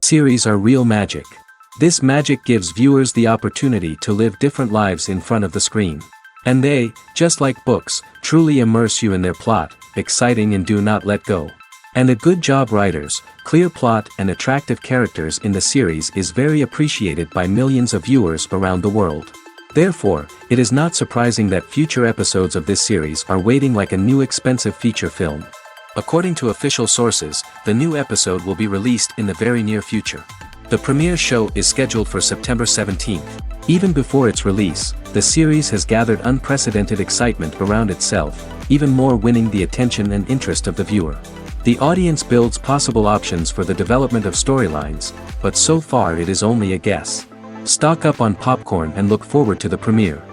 series are real magic. This magic gives viewers the opportunity to live different lives in front of the screen. And they, just like books, truly immerse you in their plot, exciting and do not let go. And a good job writers, clear plot and attractive characters in the series is very appreciated by millions of viewers around the world. Therefore, it is not surprising that future episodes of this series are waiting like a new expensive feature film. According to official sources, the new episode will be released in the very near future. The premiere show is scheduled for September 17th. Even before its release, the series has gathered unprecedented excitement around itself, even more winning the attention and interest of the viewer. The audience builds possible options for the development of storylines, but so far it is only a guess. Stock up on popcorn and look forward to the premiere.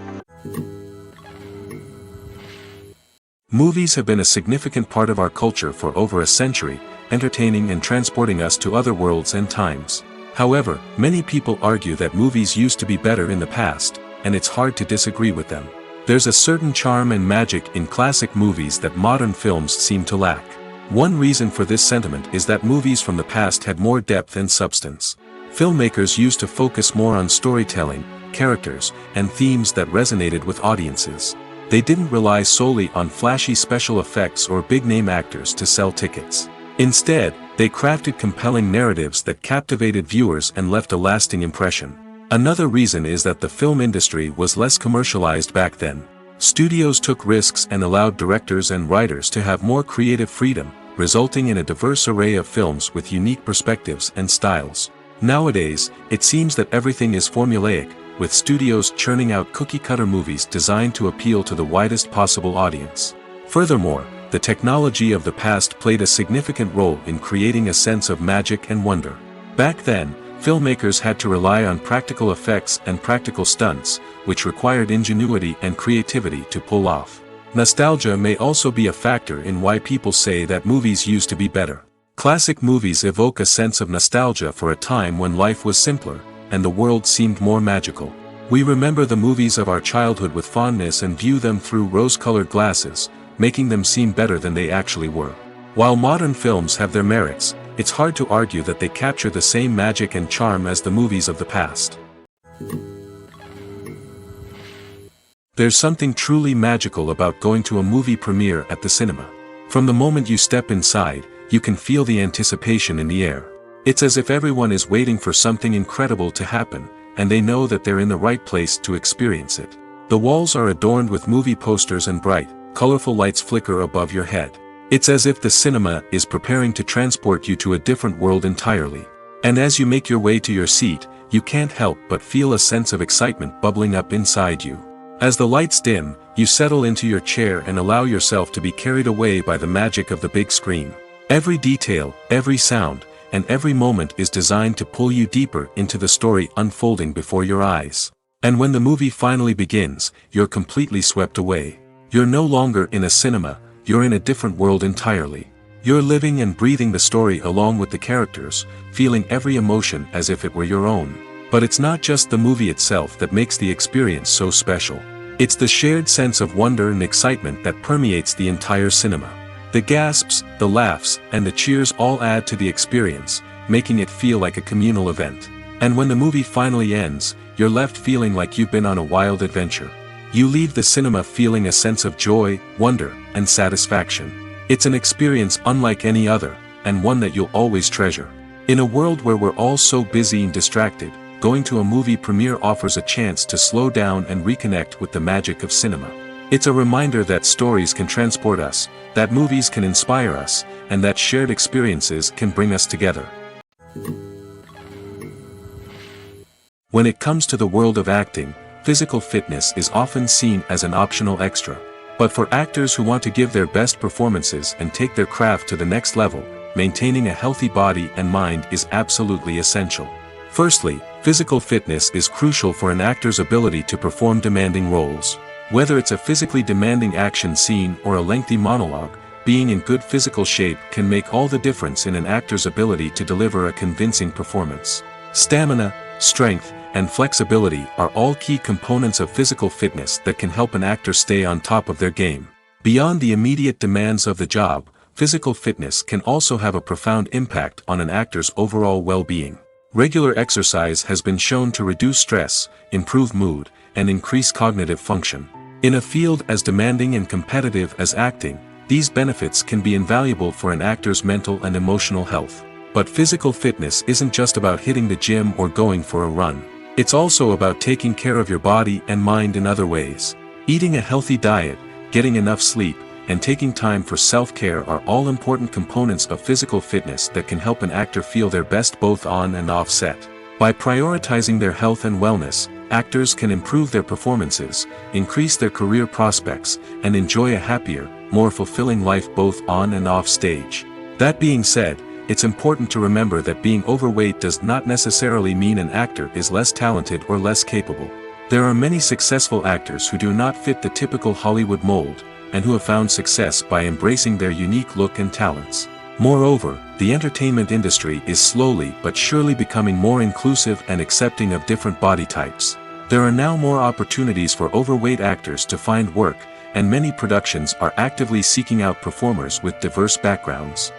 Movies have been a significant part of our culture for over a century, entertaining and transporting us to other worlds and times. However, many people argue that movies used to be better in the past, and it's hard to disagree with them. There's a certain charm and magic in classic movies that modern films seem to lack. One reason for this sentiment is that movies from the past had more depth and substance. Filmmakers used to focus more on storytelling, characters, and themes that resonated with audiences. They didn't rely solely on flashy special effects or big-name actors to sell tickets. Instead, they crafted compelling narratives that captivated viewers and left a lasting impression. Another reason is that the film industry was less commercialized back then. Studios took risks and allowed directors and writers to have more creative freedom, resulting in a diverse array of films with unique perspectives and styles. Nowadays, it seems that everything is formulaic, with studios churning out cookie-cutter movies designed to appeal to the widest possible audience. Furthermore, the technology of the past played a significant role in creating a sense of magic and wonder. Back then, filmmakers had to rely on practical effects and practical stunts, which required ingenuity and creativity to pull off. Nostalgia may also be a factor in why people say that movies used to be better. Classic movies evoke a sense of nostalgia for a time when life was simpler, and the world seemed more magical. We remember the movies of our childhood with fondness and view them through rose-colored glasses, making them seem better than they actually were. While modern films have their merits, it's hard to argue that they capture the same magic and charm as the movies of the past. There's something truly magical about going to a movie premiere at the cinema. From the moment you step inside, you can feel the anticipation in the air. It's as if everyone is waiting for something incredible to happen, and they know that they're in the right place to experience it. The walls are adorned with movie posters and bright, colorful lights flicker above your head. It's as if the cinema is preparing to transport you to a different world entirely. And as you make your way to your seat, you can't help but feel a sense of excitement bubbling up inside you. As the lights dim, you settle into your chair and allow yourself to be carried away by the magic of the big screen. Every detail, every sound, and every moment is designed to pull you deeper into the story unfolding before your eyes. And when the movie finally begins, you're completely swept away. You're no longer in a cinema, you're in a different world entirely. You're living and breathing the story along with the characters, feeling every emotion as if it were your own. But it's not just the movie itself that makes the experience so special. It's the shared sense of wonder and excitement that permeates the entire cinema. The gasps, the laughs, and the cheers all add to the experience, making it feel like a communal event. And when the movie finally ends, you're left feeling like you've been on a wild adventure. You leave the cinema feeling a sense of joy, wonder, and satisfaction. It's an experience unlike any other, and one that you'll always treasure. In a world where we're all so busy and distracted, going to a movie premiere offers a chance to slow down and reconnect with the magic of cinema. It's a reminder that stories can transport us, that movies can inspire us, and that shared experiences can bring us together. When it comes to the world of acting, physical fitness is often seen as an optional extra. But for actors who want to give their best performances and take their craft to the next level, maintaining a healthy body and mind is absolutely essential. Firstly, physical fitness is crucial for an actor's ability to perform demanding roles. Whether it's a physically demanding action scene or a lengthy monologue, being in good physical shape can make all the difference in an actor's ability to deliver a convincing performance. Stamina, strength, and flexibility are all key components of physical fitness that can help an actor stay on top of their game. Beyond the immediate demands of the job, physical fitness can also have a profound impact on an actor's overall well-being. Regular exercise has been shown to reduce stress, improve mood, and increase cognitive function. In a field as demanding and competitive as acting, these benefits can be invaluable for an actor's mental and emotional health. But physical fitness isn't just about hitting the gym or going for a run. It's also about taking care of your body and mind in other ways. Eating a healthy diet, getting enough sleep, and taking time for self-care are all important components of physical fitness that can help an actor feel their best both on and off set. By prioritizing their health and wellness, actors can improve their performances, increase their career prospects, and enjoy a happier, more fulfilling life both on and off stage. That being said, it's important to remember that being overweight does not necessarily mean an actor is less talented or less capable. There are many successful actors who do not fit the typical Hollywood mold, and who have found success by embracing their unique look and talents. Moreover, the entertainment industry is slowly but surely becoming more inclusive and accepting of different body types. There are now more opportunities for overweight actors to find work, and many productions are actively seeking out performers with diverse backgrounds.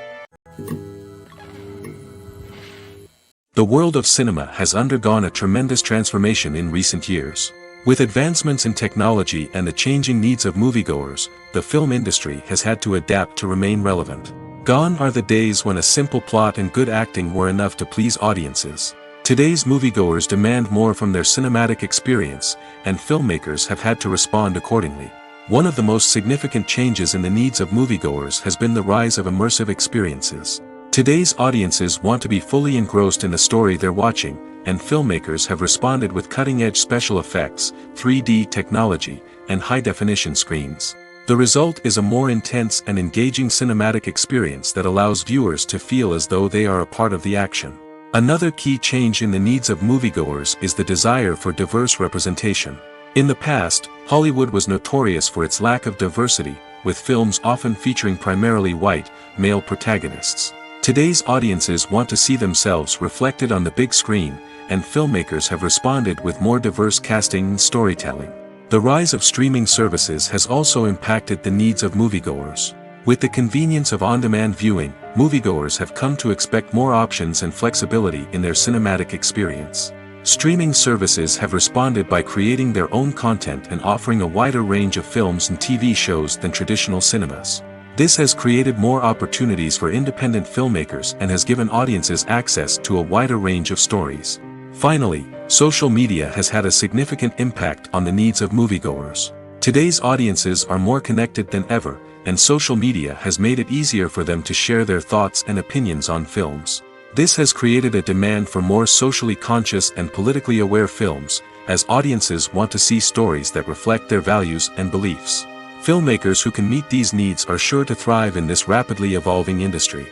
The world of cinema has undergone a tremendous transformation in recent years. With advancements in technology and the changing needs of moviegoers, the film industry has had to adapt to remain relevant. Gone are the days when a simple plot and good acting were enough to please audiences. Today's moviegoers demand more from their cinematic experience, and filmmakers have had to respond accordingly. One of the most significant changes in the needs of moviegoers has been the rise of immersive experiences. Today's audiences want to be fully engrossed in the story they're watching, and filmmakers have responded with cutting-edge special effects, 3D technology, and high-definition screens. The result is a more intense and engaging cinematic experience that allows viewers to feel as though they are a part of the action. Another key change in the needs of moviegoers is the desire for diverse representation. In the past, Hollywood was notorious for its lack of diversity, with films often featuring primarily white, male protagonists. Today's audiences want to see themselves reflected on the big screen, and filmmakers have responded with more diverse casting and storytelling. The rise of streaming services has also impacted the needs of moviegoers. With the convenience of on-demand viewing, moviegoers have come to expect more options and flexibility in their cinematic experience. Streaming services have responded by creating their own content and offering a wider range of films and TV shows than traditional cinemas. This has created more opportunities for independent filmmakers and has given audiences access to a wider range of stories. Finally, social media has had a significant impact on the needs of moviegoers. Today's audiences are more connected than ever, and social media has made it easier for them to share their thoughts and opinions on films. This has created a demand for more socially conscious and politically aware films, as audiences want to see stories that reflect their values and beliefs. Filmmakers who can meet these needs are sure to thrive in this rapidly evolving industry.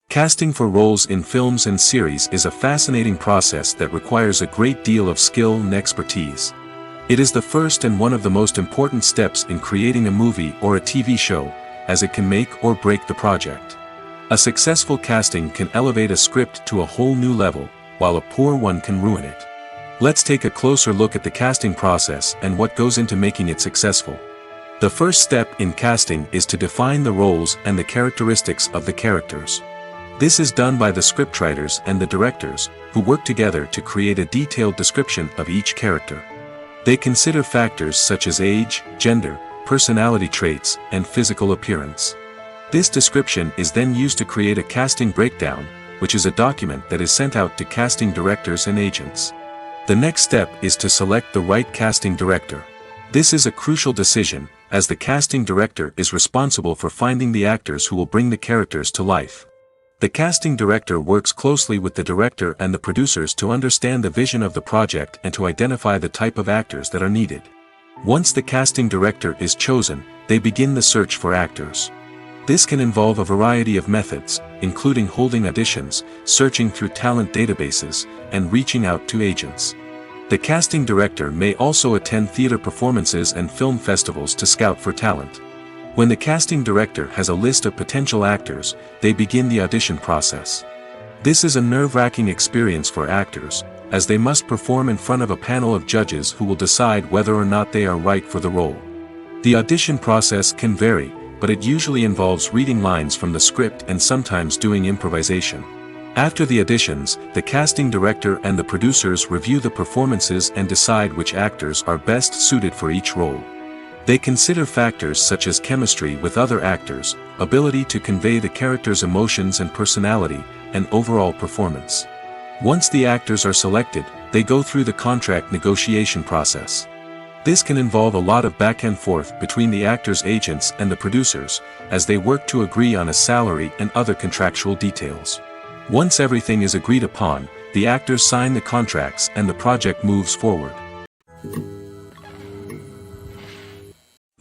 Casting for roles in films and series is a fascinating process that requires a great deal of skill and expertise. It is the first and one of the most important steps in creating a movie or a TV show, as it can make or break the project. A successful casting can elevate a script to a whole new level, while a poor one can ruin it. Let's take a closer look at the casting process and what goes into making it successful. The first step in casting is to define the roles and the characteristics of the characters. This is done by the scriptwriters and the directors, who work together to create a detailed description of each character. They consider factors such as age, gender, personality traits, and physical appearance. This description is then used to create a casting breakdown, which is a document that is sent out to casting directors and agents. The next step is to select the right casting director. This is a crucial decision, as the casting director is responsible for finding the actors who will bring the characters to life. The casting director works closely with the director and the producers to understand the vision of the project and to identify the type of actors that are needed. Once the casting director is chosen, they begin the search for actors. This can involve a variety of methods, including holding auditions, searching through talent databases, and reaching out to agents. The casting director may also attend theater performances and film festivals to scout for talent. When the casting director has a list of potential actors, they begin the audition process. This is a nerve-wracking experience for actors, as they must perform in front of a panel of judges who will decide whether or not they are right for the role. The audition process can vary, but it usually involves reading lines from the script and sometimes doing improvisation. After the auditions, the casting director and the producers review the performances and decide which actors are best suited for each role. They consider factors such as chemistry with other actors, ability to convey the character's emotions and personality, and overall performance. Once the actors are selected, they go through the contract negotiation process. This can involve a lot of back and forth between the actors' agents and the producers, as they work to agree on a salary and other contractual details. Once everything is agreed upon, the actors sign the contracts and the project moves forward.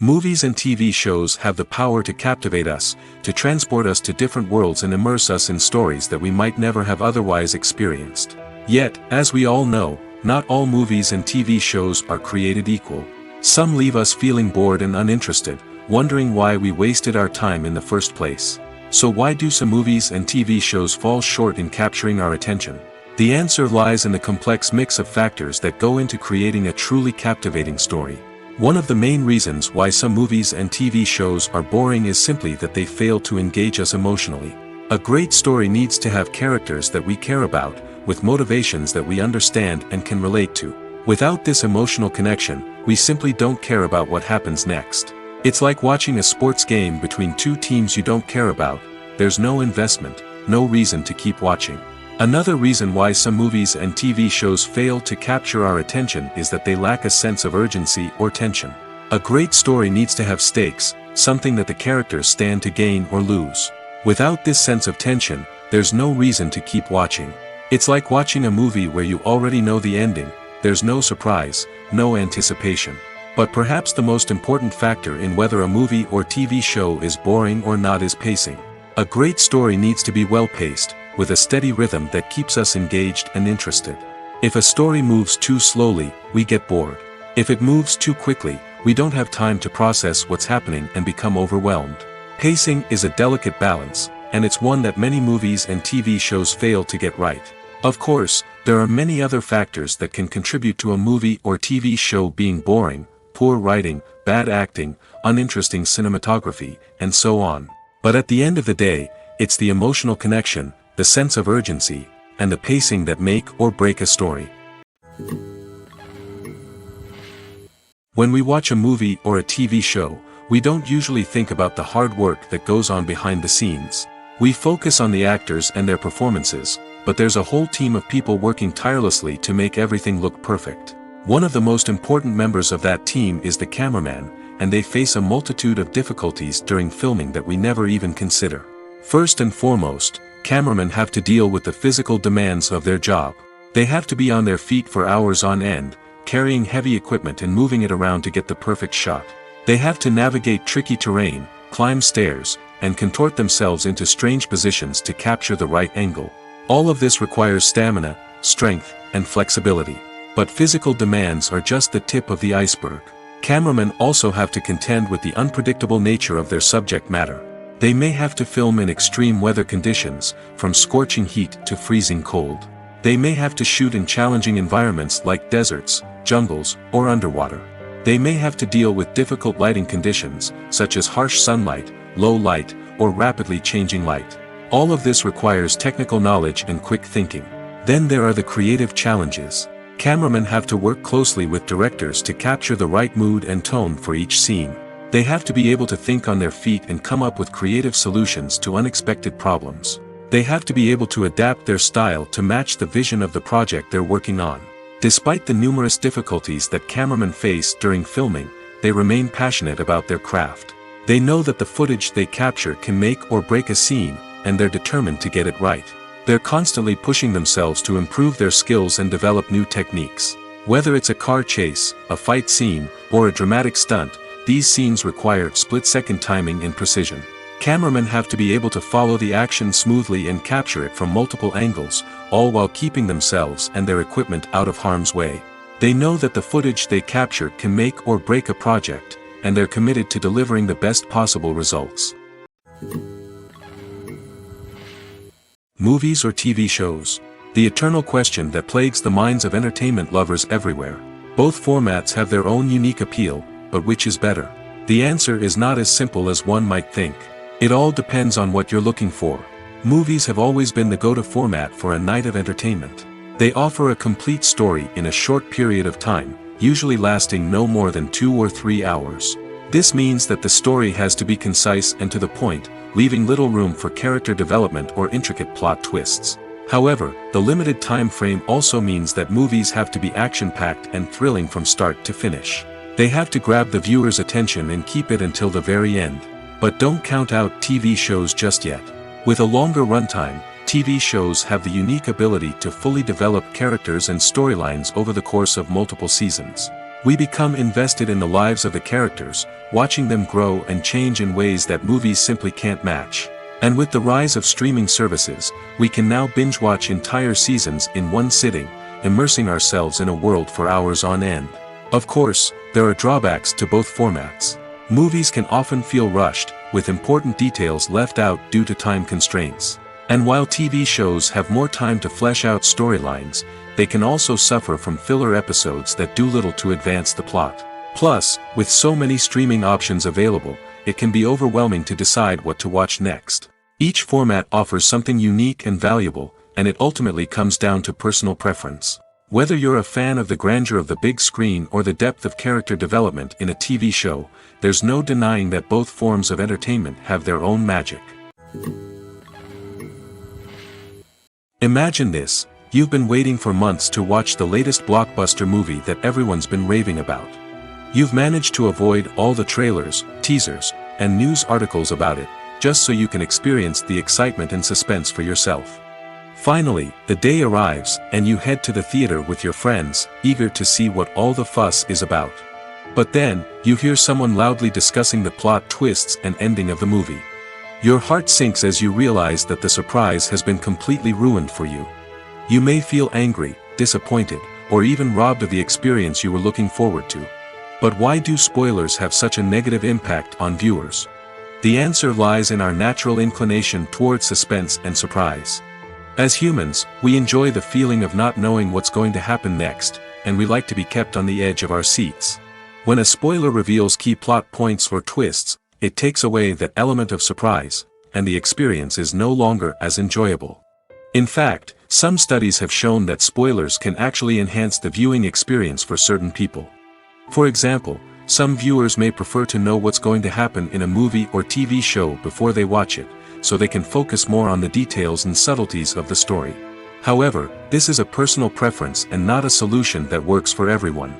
Movies and TV shows have the power to captivate us, to transport us to different worlds and immerse us in stories that we might never have otherwise experienced. Yet, as we all know, not all movies and TV shows are created equal. Some leave us feeling bored and uninterested, wondering why we wasted our time in the first place. So why do some movies and TV shows fall short in capturing our attention? The answer lies in the complex mix of factors that go into creating a truly captivating story. One of the main reasons why some movies and TV shows are boring is simply that they fail to engage us emotionally. A great story needs to have characters that we care about, with motivations that we understand and can relate to. Without this emotional connection, we simply don't care about what happens next. It's like watching a sports game between two teams you don't care about. There's no investment, no reason to keep watching. Another reason why some movies and TV shows fail to capture our attention is that they lack a sense of urgency or tension. A great story needs to have stakes, something that the characters stand to gain or lose. Without this sense of tension, there's no reason to keep watching. It's like watching a movie where you already know the ending. There's no surprise, no anticipation. But perhaps the most important factor in whether a movie or TV show is boring or not is pacing. A great story needs to be well-paced, with a steady rhythm that keeps us engaged and interested. If a story moves too slowly, we get bored. If it moves too quickly, we don't have time to process what's happening and become overwhelmed. Pacing is a delicate balance, and it's one that many movies and TV shows fail to get right. Of course, there are many other factors that can contribute to a movie or TV show being boring: poor writing, bad acting, uninteresting cinematography, and so on. But at the end of the day, it's the emotional connection, the sense of urgency, and the pacing that make or break a story. When we watch a movie or a TV show, we don't usually think about the hard work that goes on behind the scenes. We focus on the actors and their performances, but there's a whole team of people working tirelessly to make everything look perfect. One of the most important members of that team is the cameraman, and they face a multitude of difficulties during filming that we never even consider. First and foremost, cameramen have to deal with the physical demands of their job. They have to be on their feet for hours on end, carrying heavy equipment and moving it around to get the perfect shot. They have to navigate tricky terrain, climb stairs, and contort themselves into strange positions to capture the right angle. All of this requires stamina, strength, and flexibility. But physical demands are just the tip of the iceberg. Cameramen also have to contend with the unpredictable nature of their subject matter. They may have to film in extreme weather conditions, from scorching heat to freezing cold. They may have to shoot in challenging environments like deserts, jungles, or underwater. They may have to deal with difficult lighting conditions, such as harsh sunlight, low light, or rapidly changing light. All of this requires technical knowledge and quick thinking. Then there are the creative challenges. Cameramen have to work closely with directors to capture the right mood and tone for each scene. They have to be able to think on their feet and come up with creative solutions to unexpected problems. They have to be able to adapt their style to match the vision of the project they're working on. Despite the numerous difficulties that cameramen face during filming, they remain passionate about their craft. They know that the footage they capture can make or break a scene, and they're determined to get it right. They're constantly pushing themselves to improve their skills and develop new techniques. Whether it's a car chase, a fight scene, or a dramatic stunt, these scenes require split-second timing and precision. Cameramen have to be able to follow the action smoothly and capture it from multiple angles, all while keeping themselves and their equipment out of harm's way. They know that the footage they capture can make or break a project, and they're committed to delivering the best possible results. Movies or TV shows? The eternal question that plagues the minds of entertainment lovers everywhere. Both formats have their own unique appeal, but which is better? The answer is not as simple as one might think. It all depends on what you're looking for. Movies have always been the go-to format for a night of entertainment. They offer a complete story in a short period of time, usually lasting no more than 2 or 3 hours. This means that the story has to be concise and to the point, leaving little room for character development or intricate plot twists. However, the limited time frame also means that movies have to be action-packed and thrilling from start to finish. They have to grab the viewer's attention and keep it until the very end. But don't count out TV shows just yet. With a longer runtime, TV shows have the unique ability to fully develop characters and storylines over the course of multiple seasons. We become invested in the lives of the characters, watching them grow and change in ways that movies simply can't match. And with the rise of streaming services, we can now binge-watch entire seasons in one sitting, immersing ourselves in a world for hours on end. Of course, there are drawbacks to both formats. Movies can often feel rushed, with important details left out due to time constraints. And while TV shows have more time to flesh out storylines, they can also suffer from filler episodes that do little to advance the plot. Plus, with so many streaming options available, it can be overwhelming to decide what to watch next. Each format offers something unique and valuable, and it ultimately comes down to personal preference. Whether you're a fan of the grandeur of the big screen or the depth of character development in a TV show, there's no denying that both forms of entertainment have their own magic. Imagine this: you've been waiting for months to watch the latest blockbuster movie that everyone's been raving about. You've managed to avoid all the trailers, teasers, and news articles about it, just so you can experience the excitement and suspense for yourself. Finally, the day arrives, and you head to the theater with your friends, eager to see what all the fuss is about. But then, you hear someone loudly discussing the plot twists and ending of the movie. Your heart sinks as you realize that the surprise has been completely ruined for you. You may feel angry, disappointed, or even robbed of the experience you were looking forward to. But why do spoilers have such a negative impact on viewers? The answer lies in our natural inclination towards suspense and surprise. As humans, we enjoy the feeling of not knowing what's going to happen next, and we like to be kept on the edge of our seats. When a spoiler reveals key plot points or twists, it takes away that element of surprise, and the experience is no longer as enjoyable. In fact, some studies have shown that spoilers can actually enhance the viewing experience for certain people. For example, some viewers may prefer to know what's going to happen in a movie or TV show before they watch it, so they can focus more on the details and subtleties of the story. However, this is a personal preference and not a solution that works for everyone.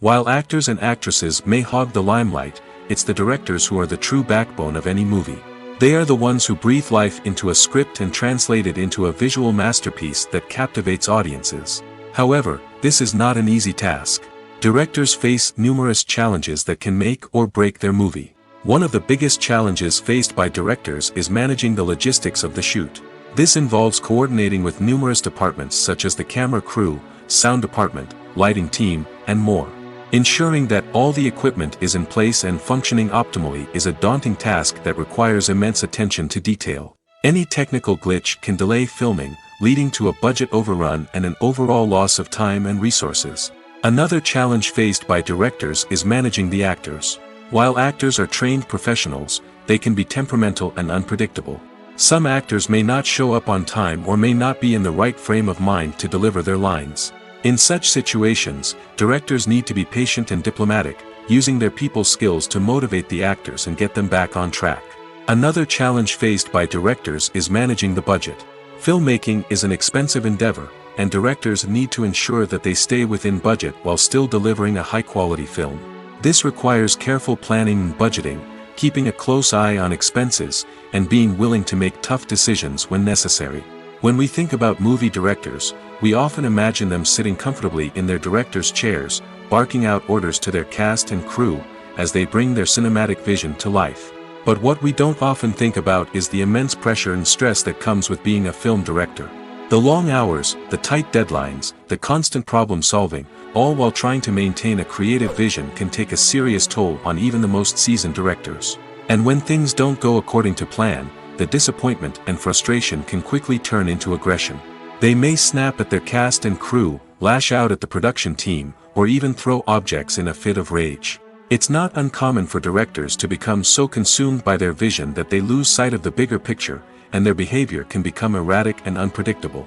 While actors and actresses may hog the limelight, it's the directors who are the true backbone of any movie. They are the ones who breathe life into a script and translate it into a visual masterpiece that captivates audiences. However, this is not an easy task. Directors face numerous challenges that can make or break their movie. One of the biggest challenges faced by directors is managing the logistics of the shoot. This involves coordinating with numerous departments such as the camera crew, sound department, lighting team, and more. Ensuring that all the equipment is in place and functioning optimally is a daunting task that requires immense attention to detail. Any technical glitch can delay filming, leading to a budget overrun and an overall loss of time and resources. Another challenge faced by directors is managing the actors. While actors are trained professionals, they can be temperamental and unpredictable. Some actors may not show up on time or may not be in the right frame of mind to deliver their lines. In such situations, directors need to be patient and diplomatic, using their people skills to motivate the actors and get them back on track. Another challenge faced by directors is managing the budget. Filmmaking is an expensive endeavor, and directors need to ensure that they stay within budget while still delivering a high-quality film. This requires careful planning and budgeting, keeping a close eye on expenses, and being willing to make tough decisions when necessary. When we think about movie directors, we often imagine them sitting comfortably in their director's chairs, barking out orders to their cast and crew, as they bring their cinematic vision to life. But what we don't often think about is the immense pressure and stress that comes with being a film director. The long hours, the tight deadlines, the constant problem solving, all while trying to maintain a creative vision can take a serious toll on even the most seasoned directors. And when things don't go according to plan, the disappointment and frustration can quickly turn into aggression. They may snap at their cast and crew, lash out at the production team, or even throw objects in a fit of rage. It's not uncommon for directors to become so consumed by their vision that they lose sight of the bigger picture, and their behavior can become erratic and unpredictable.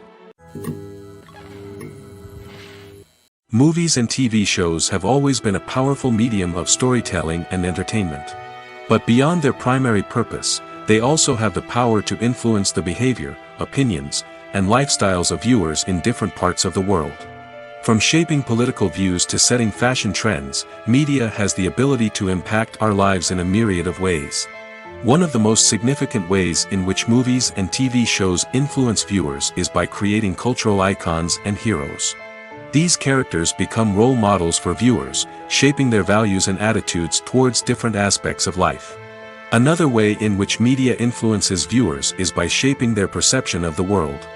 Movies and TV shows have always been a powerful medium of storytelling and entertainment. But beyond their primary purpose, they also have the power to influence the behavior, opinions, and lifestyles of viewers in different parts of the world. From shaping political views to setting fashion trends, media has the ability to impact our lives in a myriad of ways. One of the most significant ways in which movies and TV shows influence viewers is by creating cultural icons and heroes. These characters become role models for viewers, shaping their values and attitudes towards different aspects of life. Another way in which media influences viewers is by shaping their perception of the world.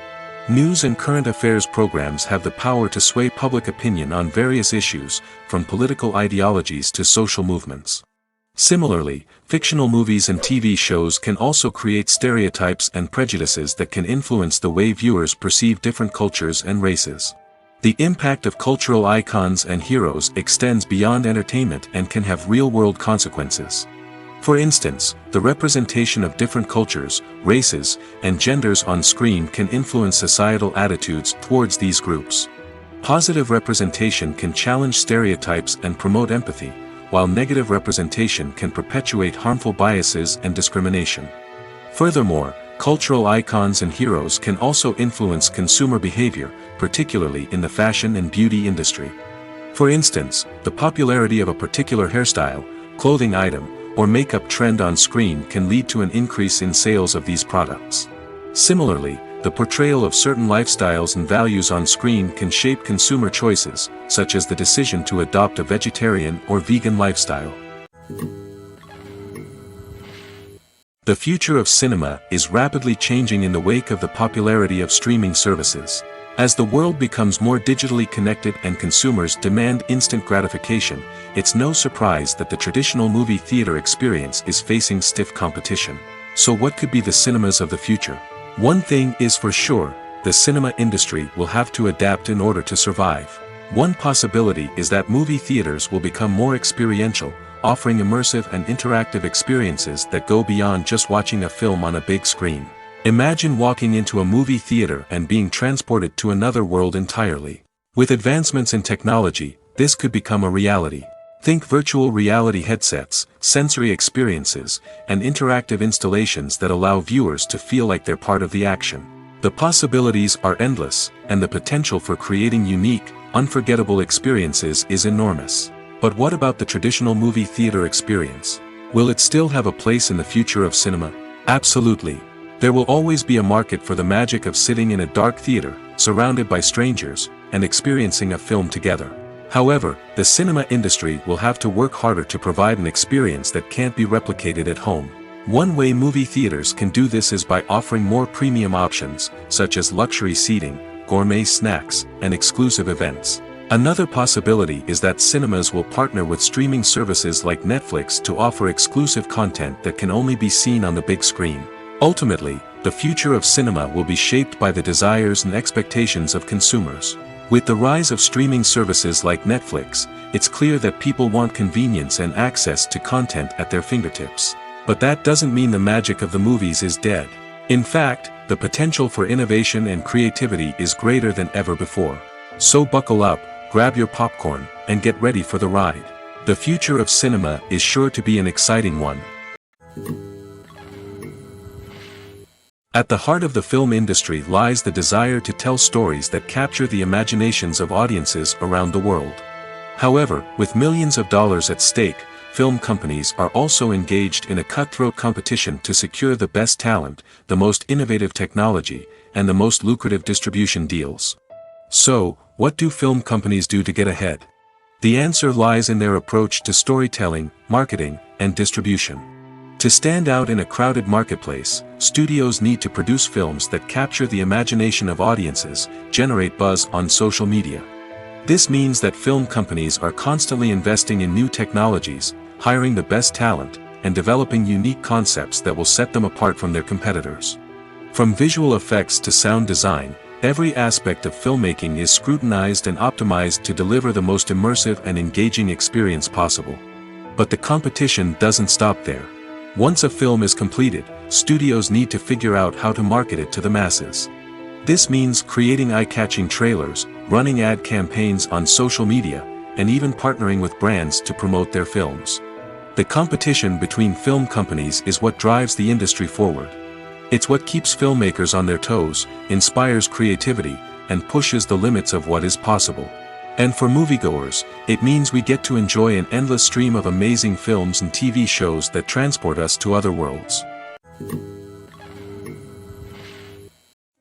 News and current affairs programs have the power to sway public opinion on various issues, from political ideologies to social movements. Similarly, fictional movies and TV shows can also create stereotypes and prejudices that can influence the way viewers perceive different cultures and races. The impact of cultural icons and heroes extends beyond entertainment and can have real-world consequences. For instance, the representation of different cultures, races, and genders on screen can influence societal attitudes towards these groups. Positive representation can challenge stereotypes and promote empathy, while negative representation can perpetuate harmful biases and discrimination. Furthermore, cultural icons and heroes can also influence consumer behavior, particularly in the fashion and beauty industry. For instance, the popularity of a particular hairstyle, clothing item, or makeup trend on screen can lead to an increase in sales of these products. Similarly, the portrayal of certain lifestyles and values on screen can shape consumer choices, such as the decision to adopt a vegetarian or vegan lifestyle. The future of cinema is rapidly changing in the wake of the popularity of streaming services. As the world becomes more digitally connected and consumers demand instant gratification, it's no surprise that the traditional movie theater experience is facing stiff competition. So what could be the cinemas of the future? One thing is for sure, the cinema industry will have to adapt in order to survive. One possibility is that movie theaters will become more experiential, offering immersive and interactive experiences that go beyond just watching a film on a big screen. Imagine walking into a movie theater and being transported to another world entirely. With advancements in technology, this could become a reality. Think virtual reality headsets, sensory experiences, and interactive installations that allow viewers to feel like they're part of the action. The possibilities are endless, and the potential for creating unique, unforgettable experiences is enormous. But what about the traditional movie theater experience? Will it still have a place in the future of cinema? Absolutely. There will always be a market for the magic of sitting in a dark theater, surrounded by strangers, and experiencing a film together. However, the cinema industry will have to work harder to provide an experience that can't be replicated at home. One way movie theaters can do this is by offering more premium options, such as luxury seating, gourmet snacks, and exclusive events. Another possibility is that cinemas will partner with streaming services like Netflix to offer exclusive content that can only be seen on the big screen. Ultimately, the future of cinema will be shaped by the desires and expectations of consumers. With the rise of streaming services like Netflix, it's clear that people want convenience and access to content at their fingertips. But that doesn't mean the magic of the movies is dead. In fact, the potential for innovation and creativity is greater than ever before. So buckle up, grab your popcorn, and get ready for the ride. The future of cinema is sure to be an exciting one. At the heart of the film industry lies the desire to tell stories that capture the imaginations of audiences around the world. However, with millions of dollars at stake, film companies are also engaged in a cutthroat competition to secure the best talent, the most innovative technology, and the most lucrative distribution deals. So, what do film companies do to get ahead? The answer lies in their approach to storytelling, marketing, and distribution. To stand out in a crowded marketplace, studios need to produce films that capture the imagination of audiences, generate buzz on social media. This means that film companies are constantly investing in new technologies, hiring the best talent, and developing unique concepts that will set them apart from their competitors. From visual effects to sound design, Every aspect of filmmaking is scrutinized and optimized to deliver the most immersive and engaging experience possible. But the competition doesn't stop there. Once a film is completed, studios need to figure out how to market it to the masses. This means creating eye-catching trailers, running ad campaigns on social media, and even partnering with brands to promote their films. The competition between film companies is what drives the industry forward. It's what keeps filmmakers on their toes, inspires creativity, and pushes the limits of what is possible. And for moviegoers, it means we get to enjoy an endless stream of amazing films and TV shows that transport us to other worlds.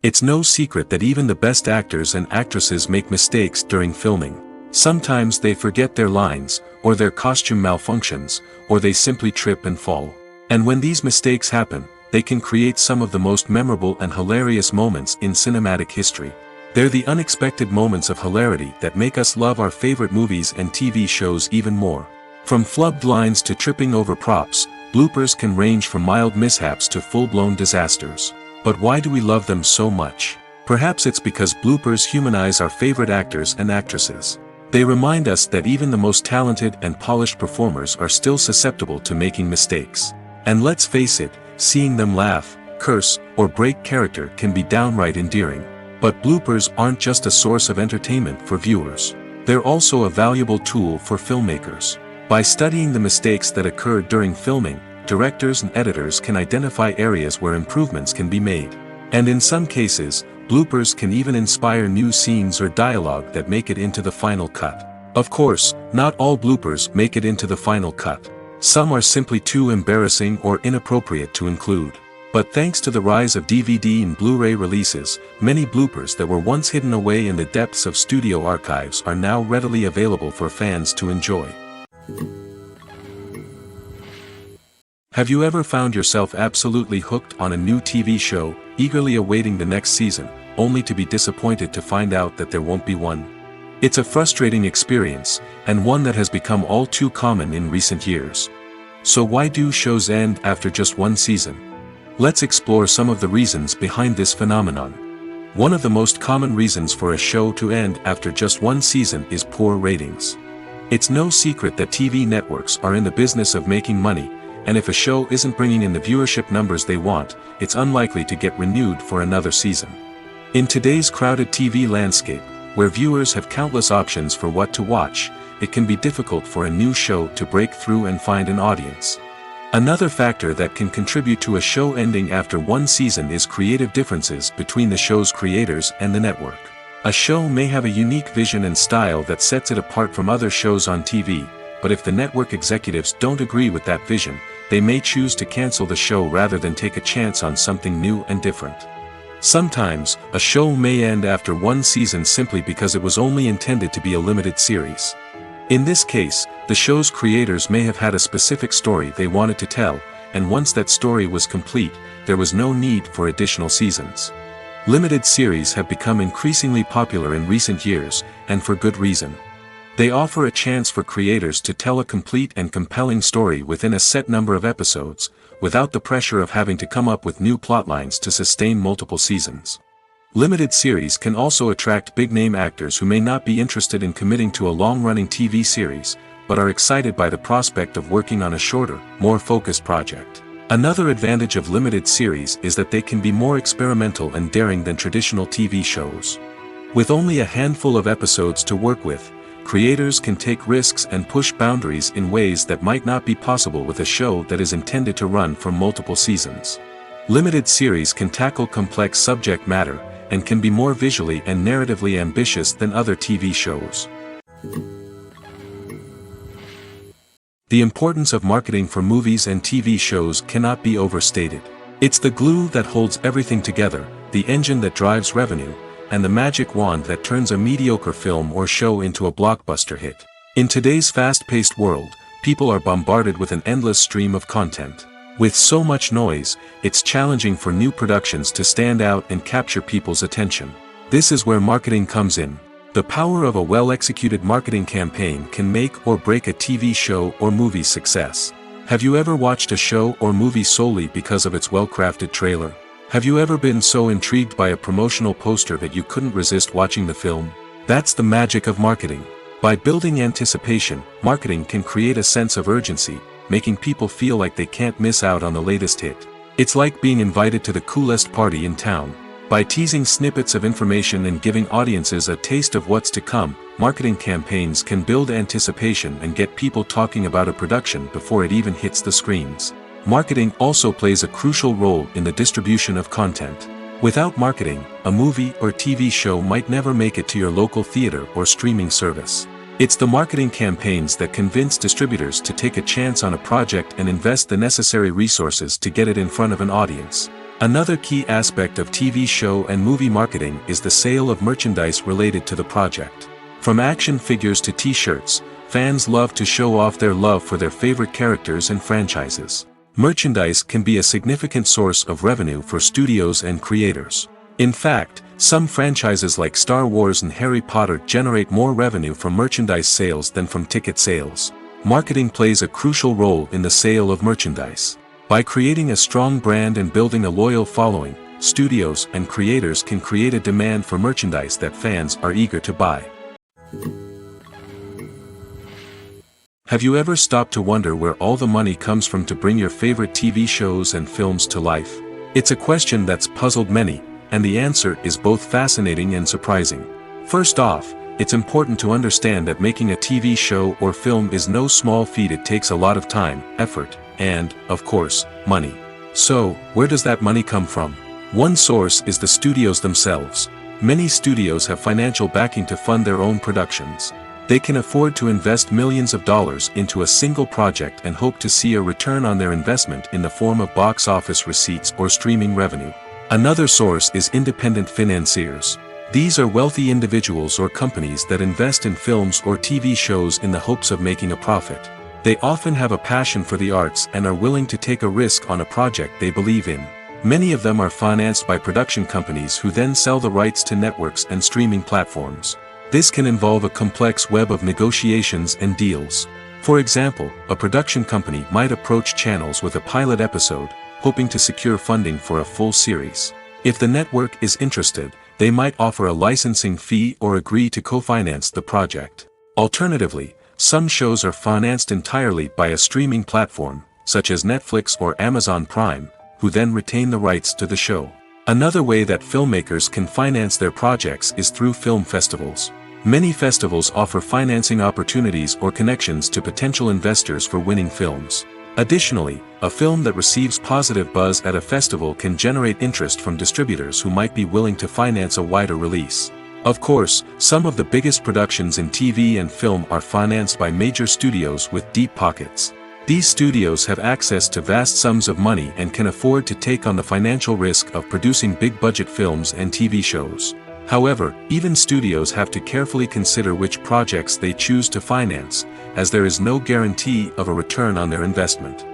It's no secret that even the best actors and actresses make mistakes during filming. Sometimes they forget their lines, or their costume malfunctions, or they simply trip and fall. And when these mistakes happen, they can create some of the most memorable and hilarious moments in cinematic history. They're the unexpected moments of hilarity that make us love our favorite movies and TV shows even more. From flubbed lines to tripping over props, bloopers can range from mild mishaps to full-blown disasters. But why do we love them so much? Perhaps it's because bloopers humanize our favorite actors and actresses. They remind us that even the most talented and polished performers are still susceptible to making mistakes. And let's face it, seeing them laugh, curse, or break character can be downright endearing. But bloopers aren't just a source of entertainment for viewers. They're also a valuable tool for filmmakers. By studying the mistakes that occurred during filming, directors and editors can identify areas where improvements can be made. And in some cases, bloopers can even inspire new scenes or dialogue that make it into the final cut. Of course, not all bloopers make it into the final cut. Some are simply too embarrassing or inappropriate to include. But thanks to the rise of DVD and Blu-ray releases, many bloopers that were once hidden away in the depths of studio archives are now readily available for fans to enjoy. Have you ever found yourself absolutely hooked on a new TV show, eagerly awaiting the next season, only to be disappointed to find out that there won't be one? It's a frustrating experience, and one that has become all too common in recent years. So why do shows end after just one season? Let's explore some of the reasons behind this phenomenon. One of the most common reasons for a show to end after just one season is poor ratings. It's no secret that TV networks are in the business of making money, and if a show isn't bringing in the viewership numbers they want, it's unlikely to get renewed for another season. In today's crowded TV landscape, where viewers have countless options for what to watch, it can be difficult for a new show to break through and find an audience. Another factor that can contribute to a show ending after one season is creative differences between the show's creators and the network. A show may have a unique vision and style that sets it apart from other shows on TV, but if the network executives don't agree with that vision, they may choose to cancel the show rather than take a chance on something new and different. Sometimes, a show may end after one season simply because it was only intended to be a limited series. In this case, the show's creators may have had a specific story they wanted to tell, and once that story was complete, there was no need for additional seasons. Limited series have become increasingly popular in recent years, and for good reason. They offer a chance for creators to tell a complete and compelling story within a set number of episodes, without the pressure of having to come up with new plotlines to sustain multiple seasons. Limited series can also attract big-name actors who may not be interested in committing to a long-running TV series, but are excited by the prospect of working on a shorter, more focused project. Another advantage of limited series is that they can be more experimental and daring than traditional TV shows. With only a handful of episodes to work with, creators can take risks and push boundaries in ways that might not be possible with a show that is intended to run for multiple seasons. Limited series can tackle complex subject matter, and can be more visually and narratively ambitious than other TV shows. The importance of marketing for movies and TV shows cannot be overstated. It's the glue that holds everything together, the engine that drives revenue, and the magic wand that turns a mediocre film or show into a blockbuster hit. In today's fast-paced world, people are bombarded with an endless stream of content. With so much noise, it's challenging for new productions to stand out and capture people's attention. This is where marketing comes in. The power of a well-executed marketing campaign can make or break a TV show or movie's success. Have you ever watched a show or movie solely because of its well-crafted trailer? Have you ever been so intrigued by a promotional poster that you couldn't resist watching the film? That's the magic of marketing. By building anticipation, marketing can create a sense of urgency, making people feel like they can't miss out on the latest hit. It's like being invited to the coolest party in town. By teasing snippets of information and giving audiences a taste of what's to come, marketing campaigns can build anticipation and get people talking about a production before it even hits the screens. Marketing also plays a crucial role in the distribution of content. Without marketing, a movie or TV show might never make it to your local theater or streaming service. It's the marketing campaigns that convince distributors to take a chance on a project and invest the necessary resources to get it in front of an audience. Another key aspect of TV show and movie marketing is the sale of merchandise related to the project. From action figures to t-shirts, fans love to show off their love for their favorite characters and franchises. Merchandise can be a significant source of revenue for studios and creators. In fact, some franchises like Star Wars and Harry Potter generate more revenue from merchandise sales than from ticket sales. Marketing plays a crucial role in the sale of merchandise. By creating a strong brand and building a loyal following, studios and creators can create a demand for merchandise that fans are eager to buy. Have you ever stopped to wonder where all the money comes from to bring your favorite TV shows and films to life? It's a question that's puzzled many, and the answer is both fascinating and surprising. First off, it's important to understand that making a TV show or film is no small feat. It takes a lot of time, effort, and, of course, money. So, where does that money come from? One source is the studios themselves. Many studios have financial backing to fund their own productions. They can afford to invest millions of dollars into a single project and hope to see a return on their investment in the form of box office receipts or streaming revenue. Another source is independent financiers. These are wealthy individuals or companies that invest in films or TV shows in the hopes of making a profit. They often have a passion for the arts and are willing to take a risk on a project they believe in. Many of them are financed by production companies who then sell the rights to networks and streaming platforms. This can involve a complex web of negotiations and deals. For example, a production company might approach channels with a pilot episode, hoping to secure funding for a full series. If the network is interested, they might offer a licensing fee or agree to co-finance the project. Alternatively, some shows are financed entirely by a streaming platform, such as Netflix or Amazon Prime, who then retain the rights to the show. Another way that filmmakers can finance their projects is through film festivals. Many festivals offer financing opportunities or connections to potential investors for winning films. Additionally, a film that receives positive buzz at a festival can generate interest from distributors who might be willing to finance a wider release. Of course, some of the biggest productions in TV and film are financed by major studios with deep pockets. These studios have access to vast sums of money and can afford to take on the financial risk of producing big-budget films and TV shows. However, even studios have to carefully consider which projects they choose to finance, as there is no guarantee of a return on their investment.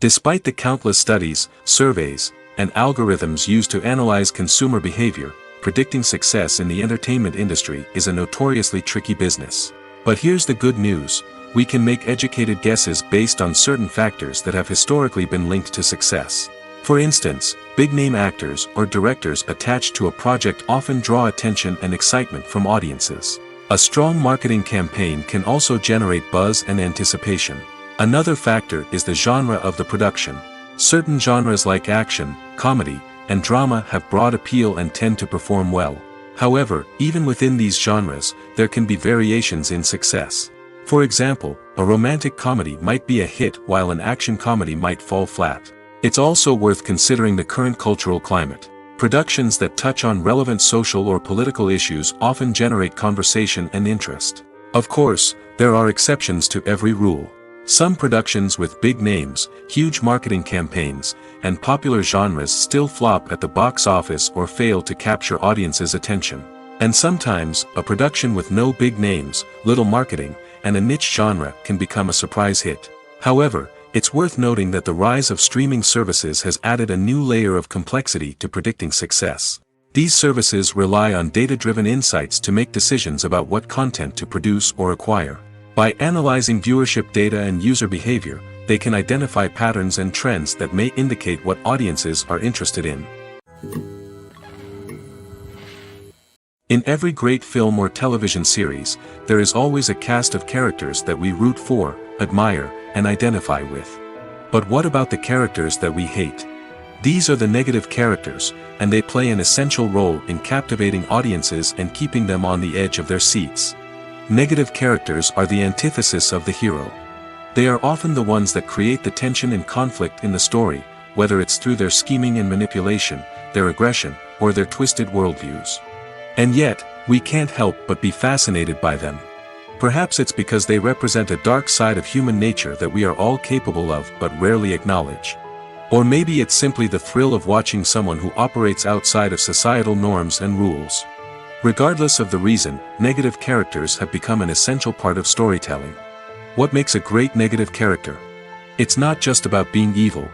Despite the countless studies, surveys, and algorithms used to analyze consumer behavior, predicting success in the entertainment industry is a notoriously tricky business. But here's the good news: we can make educated guesses based on certain factors that have historically been linked to success. For instance, big-name actors or directors attached to a project often draw attention and excitement from audiences. A strong marketing campaign can also generate buzz and anticipation. Another factor is the genre of the production. Certain genres like action, comedy, and drama have broad appeal and tend to perform well. However, even within these genres, there can be variations in success. For example, a romantic comedy might be a hit while an action comedy might fall flat. It's also worth considering the current cultural climate. Productions that touch on relevant social or political issues often generate conversation and interest. Of course, there are exceptions to every rule. Some productions with big names, huge marketing campaigns, and popular genres still flop at the box office or fail to capture audiences' attention. And sometimes, a production with no big names, little marketing, and a niche genre can become a surprise hit. However, it's worth noting that the rise of streaming services has added a new layer of complexity to predicting success. These services rely on data-driven insights to make decisions about what content to produce or acquire. By analyzing viewership data and user behavior, they can identify patterns and trends that may indicate what audiences are interested in. In every great film or television series, there is always a cast of characters that we root for, admire, and identify with. But what about the characters that we hate? These are the negative characters, and they play an essential role in captivating audiences and keeping them on the edge of their seats. Negative characters are the antithesis of the hero. They are often the ones that create the tension and conflict in the story, whether it's through their scheming and manipulation, their aggression, or their twisted worldviews. And yet, we can't help but be fascinated by them. Perhaps it's because they represent a dark side of human nature that we are all capable of but rarely acknowledge. Or maybe it's simply the thrill of watching someone who operates outside of societal norms and rules. Regardless of the reason, negative characters have become an essential part of storytelling. What makes a great negative character? It's not just about being evil.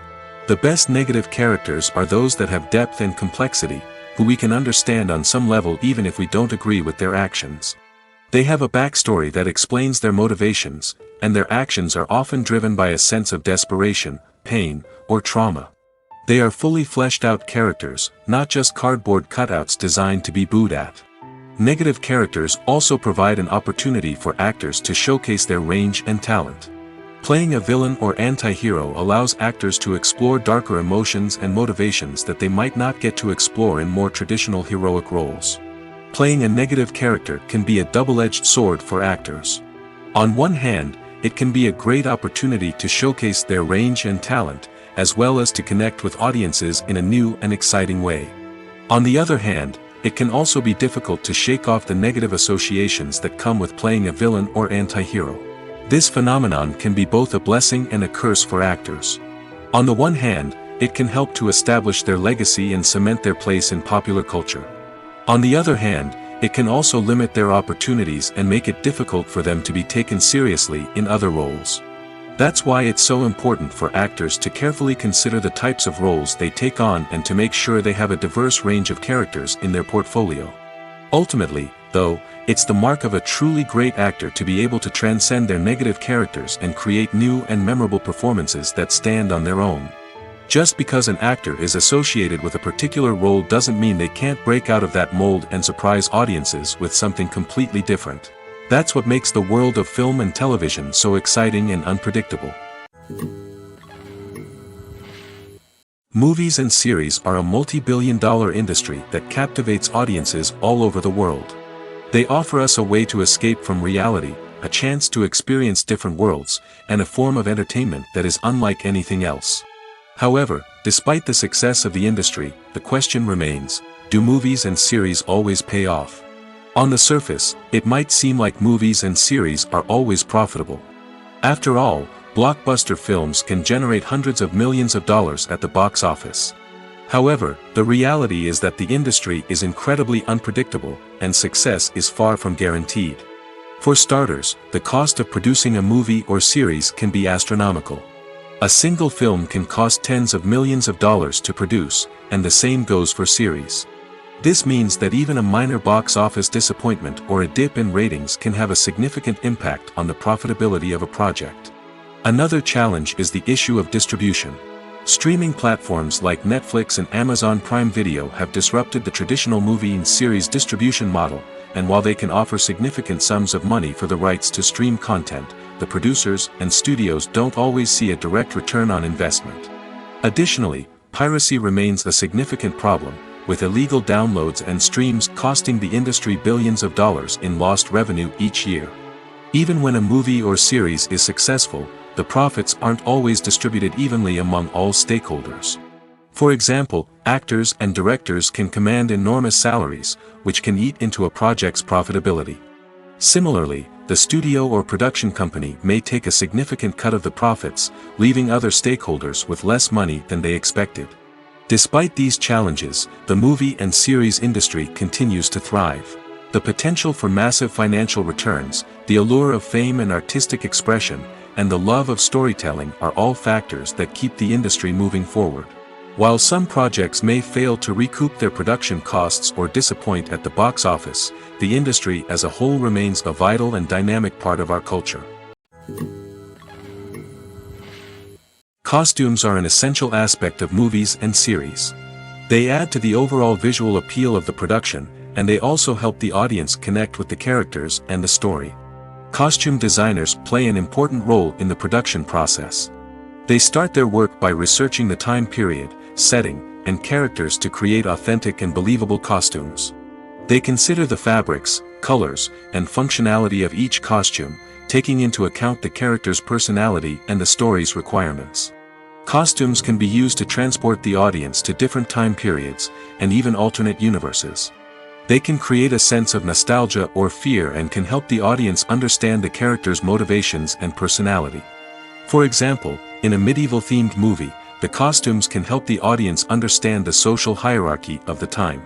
The best negative characters are those that have depth and complexity, who we can understand on some level even if we don't agree with their actions. They have a backstory that explains their motivations, and their actions are often driven by a sense of desperation, pain, or trauma. They are fully fleshed out characters, not just cardboard cutouts designed to be booed at. Negative characters also provide an opportunity for actors to showcase their range and talent. Playing a villain or anti-hero allows actors to explore darker emotions and motivations that they might not get to explore in more traditional heroic roles. Playing a negative character can be a double-edged sword for actors. On one hand, it can be a great opportunity to showcase their range and talent, as well as to connect with audiences in a new and exciting way. On the other hand, it can also be difficult to shake off the negative associations that come with playing a villain or anti-hero. This phenomenon can be both a blessing and a curse for actors. On the one hand, it can help to establish their legacy and cement their place in popular culture. On the other hand, it can also limit their opportunities and make it difficult for them to be taken seriously in other roles. That's why it's so important for actors to carefully consider the types of roles they take on and to make sure they have a diverse range of characters in their portfolio. Ultimately, though, it's the mark of a truly great actor to be able to transcend their negative characters and create new and memorable performances that stand on their own. Just because an actor is associated with a particular role doesn't mean they can't break out of that mold and surprise audiences with something completely different. That's what makes the world of film and television so exciting and unpredictable. Movies and series are a multi-billion-dollar industry that captivates audiences all over the world. They offer us a way to escape from reality, a chance to experience different worlds, and a form of entertainment that is unlike anything else. However, despite the success of the industry, the question remains, do movies and series always pay off? On the surface, it might seem like movies and series are always profitable. After all, blockbuster films can generate hundreds of millions of dollars at the box office. However, the reality is that the industry is incredibly unpredictable, and success is far from guaranteed. For starters, the cost of producing a movie or series can be astronomical. A single film can cost tens of millions of dollars to produce, and the same goes for series. This means that even a minor box office disappointment or a dip in ratings can have a significant impact on the profitability of a project. Another challenge is the issue of distribution. Streaming platforms like Netflix and Amazon Prime Video have disrupted the traditional movie and series distribution model, and while they can offer significant sums of money for the rights to stream content, the producers and studios don't always see a direct return on investment. Additionally, piracy remains a significant problem, with illegal downloads and streams costing the industry billions of dollars in lost revenue each year. Even when a movie or series is successful, the profits aren't always distributed evenly among all stakeholders. For example, actors and directors can command enormous salaries, which can eat into a project's profitability. Similarly, the studio or production company may take a significant cut of the profits, leaving other stakeholders with less money than they expected. Despite these challenges, the movie and series industry continues to thrive. The potential for massive financial returns, the allure of fame and artistic expression, and the love of storytelling are all factors that keep the industry moving forward. While some projects may fail to recoup their production costs or disappoint at the box office, the industry as a whole remains a vital and dynamic part of our culture. Costumes are an essential aspect of movies and series. They add to the overall visual appeal of the production, and they also help the audience connect with the characters and the story. Costume designers play an important role in the production process. They start their work by researching the time period, setting, and characters to create authentic and believable costumes. They consider the fabrics, colors, and functionality of each costume, taking into account the character's personality and the story's requirements. Costumes can be used to transport the audience to different time periods, and even alternate universes. They can create a sense of nostalgia or fear and can help the audience understand the character's motivations and personality. For example, in a medieval-themed movie, the costumes can help the audience understand the social hierarchy of the time.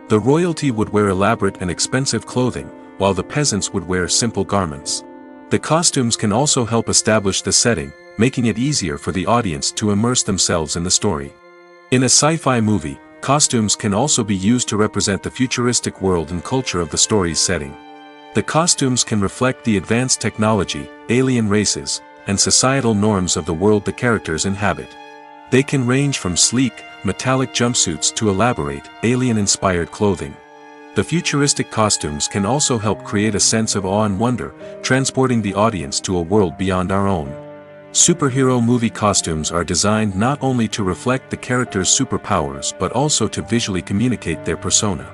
The royalty would wear elaborate and expensive clothing, while the peasants would wear simple garments. The costumes can also help establish the setting, making it easier for the audience to immerse themselves in the story. In a sci-fi movie, costumes can also be used to represent the futuristic world and culture of the story's setting. The costumes can reflect the advanced technology, alien races, and societal norms of the world the characters inhabit. They can range from sleek, metallic jumpsuits to elaborate, alien-inspired clothing. The futuristic costumes can also help create a sense of awe and wonder, transporting the audience to a world beyond our own. Superhero movie costumes are designed not only to reflect the character's superpowers but also to visually communicate their persona.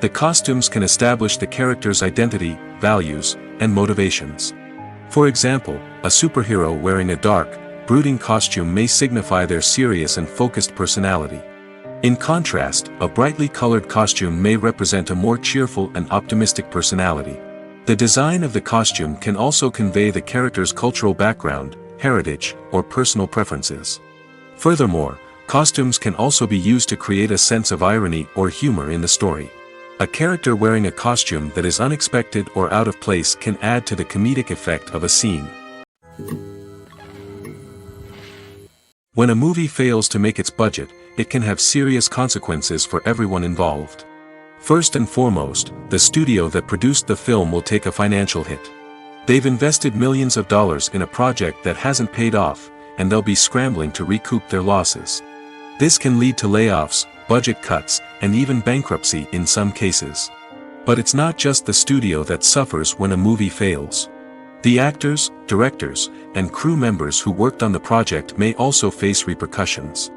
The costumes can establish the character's identity, values, and motivations. For example, a superhero wearing a dark, brooding costume may signify their serious and focused personality. In contrast, a brightly colored costume may represent a more cheerful and optimistic personality. The design of the costume can also convey the character's cultural background, heritage, or personal preferences. Furthermore, costumes can also be used to create a sense of irony or humor in the story. A character wearing a costume that is unexpected or out of place can add to the comedic effect of a scene. When a movie fails to make its budget, it can have serious consequences for everyone involved. First and foremost, the studio that produced the film will take a financial hit. They've invested millions of dollars in a project that hasn't paid off, and they'll be scrambling to recoup their losses. This can lead to layoffs, budget cuts, and even bankruptcy in some cases. But it's not just the studio that suffers when a movie fails. The actors, directors, and crew members who worked on the project may also face repercussions.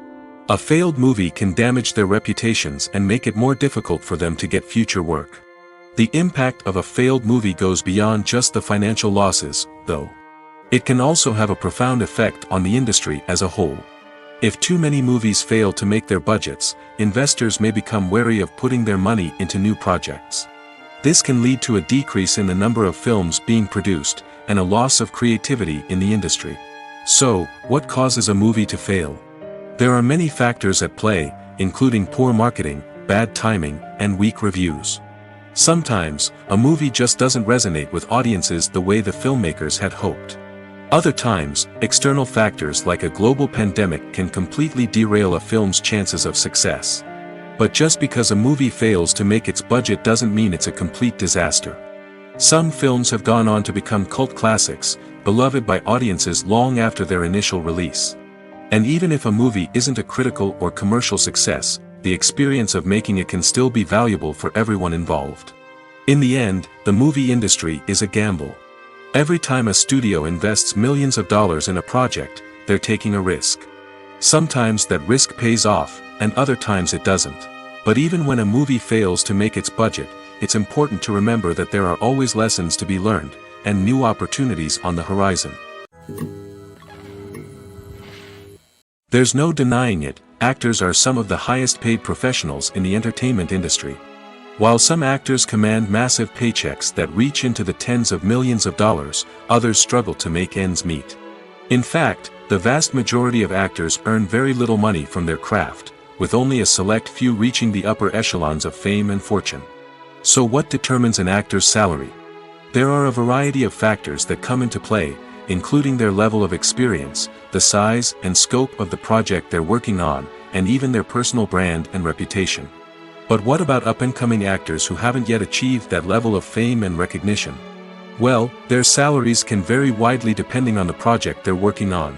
A failed movie can damage their reputations and make it more difficult for them to get future work. The impact of a failed movie goes beyond just the financial losses, though. It can also have a profound effect on the industry as a whole. If too many movies fail to make their budgets, investors may become wary of putting their money into new projects. This can lead to a decrease in the number of films being produced, and a loss of creativity in the industry. So, what causes a movie to fail? There are many factors at play, including poor marketing, bad timing, and weak reviews. Sometimes, a movie just doesn't resonate with audiences the way the filmmakers had hoped. Other times, external factors like a global pandemic can completely derail a film's chances of success. But just because a movie fails to make its budget doesn't mean it's a complete disaster. Some films have gone on to become cult classics, beloved by audiences long after their initial release. And even if a movie isn't a critical or commercial success, the experience of making it can still be valuable for everyone involved. In the end, the movie industry is a gamble. Every time a studio invests millions of dollars in a project, they're taking a risk. Sometimes that risk pays off, and other times it doesn't. But even when a movie fails to make its budget, it's important to remember that there are always lessons to be learned, and new opportunities on the horizon. There's no denying it, actors are some of the highest paid professionals in the entertainment industry. While some actors command massive paychecks that reach into the tens of millions of dollars, others struggle to make ends meet. In fact, the vast majority of actors earn very little money from their craft, with only a select few reaching the upper echelons of fame and fortune. So what determines an actor's salary? There are a variety of factors that come into play, including their level of experience, the size and scope of the project they're working on, and even their personal brand and reputation. But what about up-and-coming actors who haven't yet achieved that level of fame and recognition? Well, their salaries can vary widely depending on the project they're working on.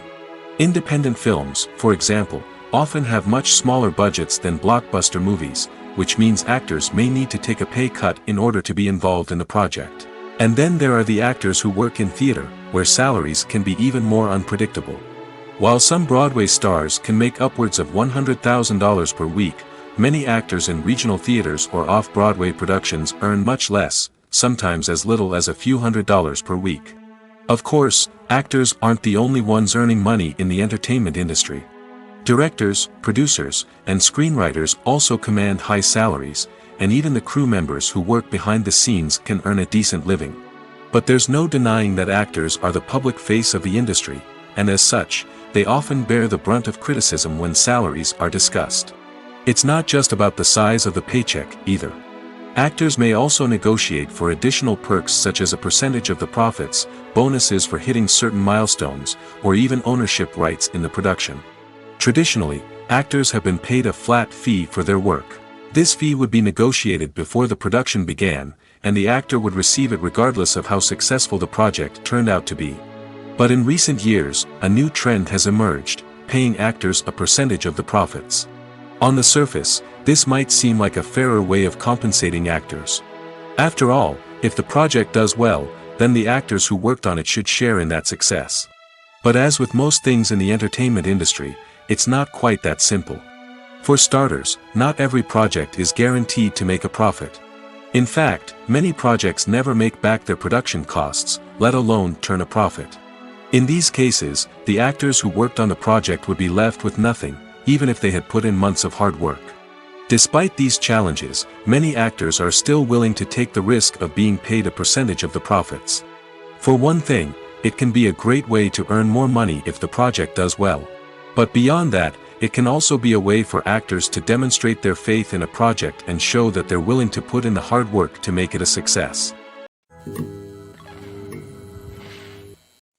Independent films, for example, often have much smaller budgets than blockbuster movies, which means actors may need to take a pay cut in order to be involved in the project. And then there are the actors who work in theater, where salaries can be even more unpredictable. While some Broadway stars can make upwards of $100,000 per week, many actors in regional theaters or off-Broadway productions earn much less, sometimes as little as a few $100s per week. Of course, actors aren't the only ones earning money in the entertainment industry. Directors, producers, and screenwriters also command high salaries, and even the crew members who work behind the scenes can earn a decent living. But there's no denying that actors are the public face of the industry, and as such, they often bear the brunt of criticism when salaries are discussed. It's not just about the size of the paycheck, either. Actors may also negotiate for additional perks such as a percentage of the profits, bonuses for hitting certain milestones, or even ownership rights in the production. Traditionally, actors have been paid a flat fee for their work. This fee would be negotiated before the production began, and the actor would receive it regardless of how successful the project turned out to be. But in recent years, a new trend has emerged, paying actors a percentage of the profits. On the surface, this might seem like a fairer way of compensating actors. After all, if the project does well, then the actors who worked on it should share in that success. But as with most things in the entertainment industry, it's not quite that simple. For starters, not every project is guaranteed to make a profit. In fact, many projects never make back their production costs, let alone turn a profit. In these cases, the actors who worked on the project would be left with nothing, even if they had put in months of hard work. Despite these challenges, many actors are still willing to take the risk of being paid a percentage of the profits. For one thing, it can be a great way to earn more money if the project does well. But beyond that, it can also be a way for actors to demonstrate their faith in a project and show that they're willing to put in the hard work to make it a success.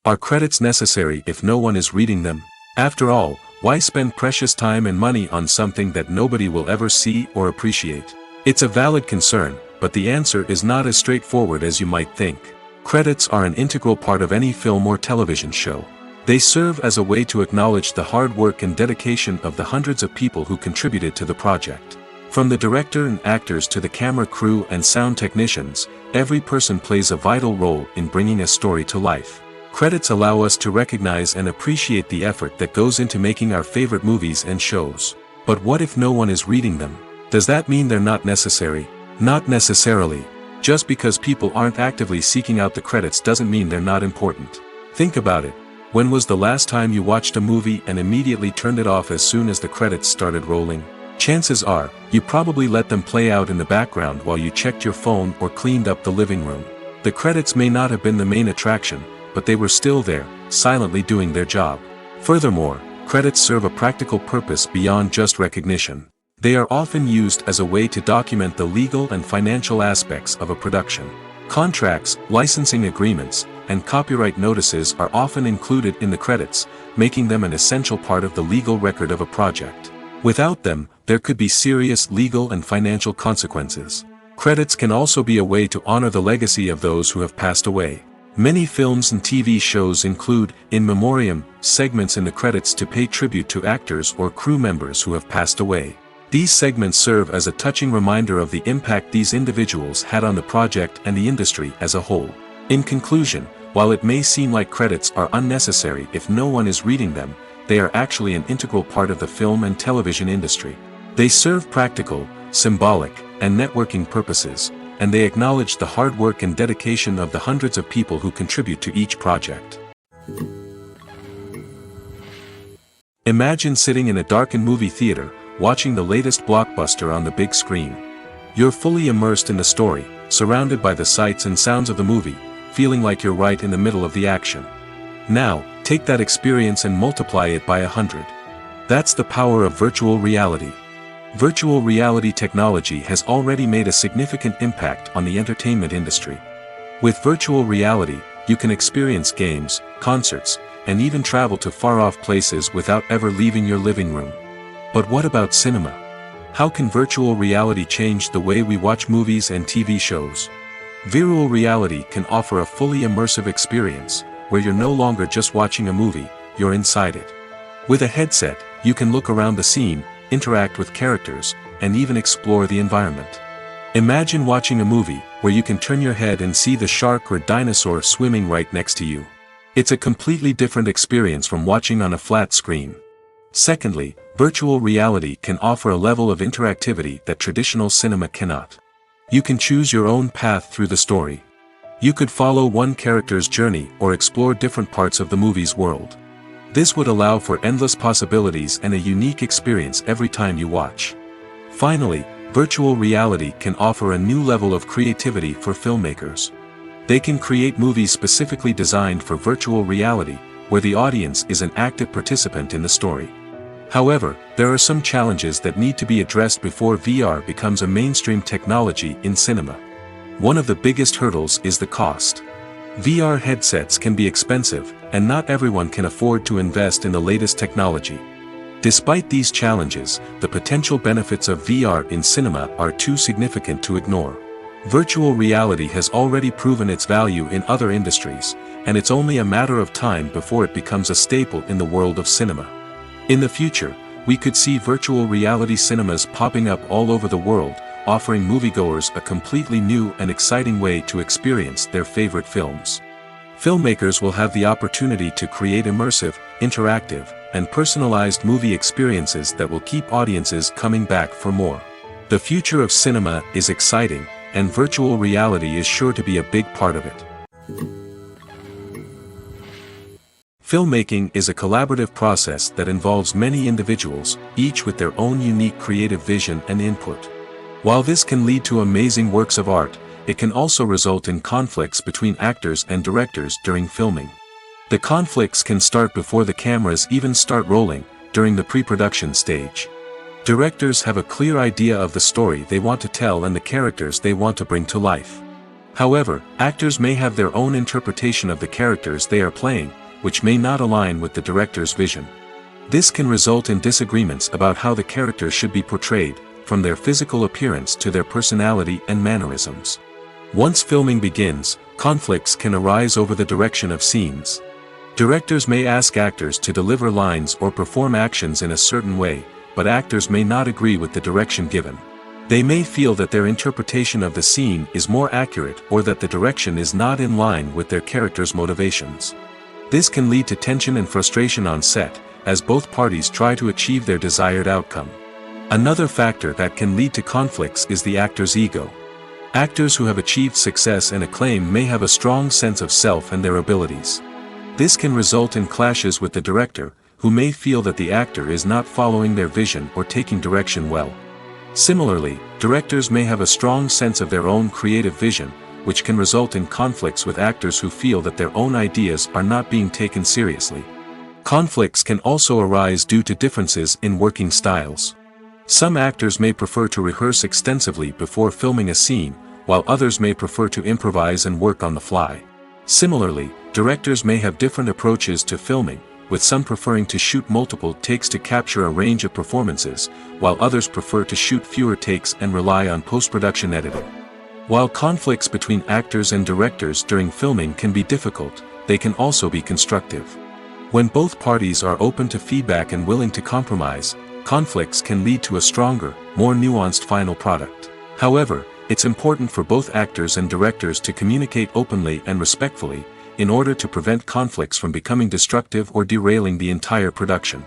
Are credits necessary if no one is reading them? After all, why spend precious time and money on something that nobody will ever see or appreciate? It's a valid concern, but the answer is not as straightforward as you might think. Credits are an integral part of any film or television show. They serve as a way to acknowledge the hard work and dedication of the hundreds of people who contributed to the project. From the director and actors to the camera crew and sound technicians, every person plays a vital role in bringing a story to life. Credits allow us to recognize and appreciate the effort that goes into making our favorite movies and shows. But what if no one is reading them? Does that mean they're not necessary? Not necessarily. Just because people aren't actively seeking out the credits doesn't mean they're not important. Think about it. When was the last time you watched a movie and immediately turned it off as soon as the credits started rolling? Chances are, you probably let them play out in the background while you checked your phone or cleaned up the living room. The credits may not have been the main attraction, but they were still there, silently doing their job. Furthermore, credits serve a practical purpose beyond just recognition. They are often used as a way to document the legal and financial aspects of a production. Contracts, licensing agreements, and copyright notices are often included in the credits, making them an essential part of the legal record of a project. Without them, there could be serious legal and financial consequences. Credits can also be a way to honor the legacy of those who have passed away. Many films and TV shows include, in memoriam, segments in the credits to pay tribute to actors or crew members who have passed away. These segments serve as a touching reminder of the impact these individuals had on the project and the industry as a whole. In conclusion, while it may seem like credits are unnecessary if no one is reading them, they are actually an integral part of the film and television industry. They serve practical, symbolic, and networking purposes, and they acknowledge the hard work and dedication of the hundreds of people who contribute to each project. Imagine sitting in a darkened movie theater, watching the latest blockbuster on the big screen. You're fully immersed in the story, surrounded by the sights and sounds of the movie, feeling like you're right in the middle of the action. Now, take that experience and multiply it by 100. That's the power of virtual reality. Virtual reality technology has already made a significant impact on the entertainment industry. With virtual reality, you can experience games, concerts, and even travel to far-off places without ever leaving your living room. But what about cinema? How can virtual reality change the way we watch movies and TV shows? Virtual reality can offer a fully immersive experience, where you're no longer just watching a movie, you're inside it. With a headset, you can look around the scene, interact with characters, and even explore the environment. Imagine watching a movie where you can turn your head and see the shark or dinosaur swimming right next to you. It's a completely different experience from watching on a flat screen. Secondly, virtual reality can offer a level of interactivity that traditional cinema cannot. You can choose your own path through the story. You could follow one character's journey or explore different parts of the movie's world. This would allow for endless possibilities and a unique experience every time you watch. Finally, virtual reality can offer a new level of creativity for filmmakers. They can create movies specifically designed for virtual reality, where the audience is an active participant in the story. However, there are some challenges that need to be addressed before VR becomes a mainstream technology in cinema. One of the biggest hurdles is the cost. VR headsets can be expensive, and not everyone can afford to invest in the latest technology. Despite these challenges, the potential benefits of VR in cinema are too significant to ignore. Virtual reality has already proven its value in other industries, and it's only a matter of time before it becomes a staple in the world of cinema. In the future, we could see virtual reality cinemas popping up all over the world, offering moviegoers a completely new and exciting way to experience their favorite films. Filmmakers will have the opportunity to create immersive, interactive, and personalized movie experiences that will keep audiences coming back for more. The future of cinema is exciting, and virtual reality is sure to be a big part of it. Filmmaking is a collaborative process that involves many individuals, each with their own unique creative vision and input. While this can lead to amazing works of art, it can also result in conflicts between actors and directors during filming. The conflicts can start before the cameras even start rolling, during the pre-production stage. Directors have a clear idea of the story they want to tell and the characters they want to bring to life. However, actors may have their own interpretation of the characters they are playing, which may not align with the director's vision. This can result in disagreements about how the characters should be portrayed, from their physical appearance to their personality and mannerisms. Once filming begins, conflicts can arise over the direction of scenes. Directors may ask actors to deliver lines or perform actions in a certain way, but actors may not agree with the direction given. They may feel that their interpretation of the scene is more accurate or that the direction is not in line with their character's motivations. This can lead to tension and frustration on set, as both parties try to achieve their desired outcome. Another factor that can lead to conflicts is the actor's ego. Actors who have achieved success and acclaim may have a strong sense of self and their abilities. This can result in clashes with the director, who may feel that the actor is not following their vision or taking direction well. Similarly, directors may have a strong sense of their own creative vision, which can result in conflicts with actors who feel that their own ideas are not being taken seriously. Conflicts can also arise due to differences in working styles. Some actors may prefer to rehearse extensively before filming a scene, while others may prefer to improvise and work on the fly. Similarly, directors may have different approaches to filming, with some preferring to shoot multiple takes to capture a range of performances, while others prefer to shoot fewer takes and rely on post-production editing. While conflicts between actors and directors during filming can be difficult, they can also be constructive. When both parties are open to feedback and willing to compromise, conflicts can lead to a stronger, more nuanced final product. However, it's important for both actors and directors to communicate openly and respectfully, in order to prevent conflicts from becoming destructive or derailing the entire production.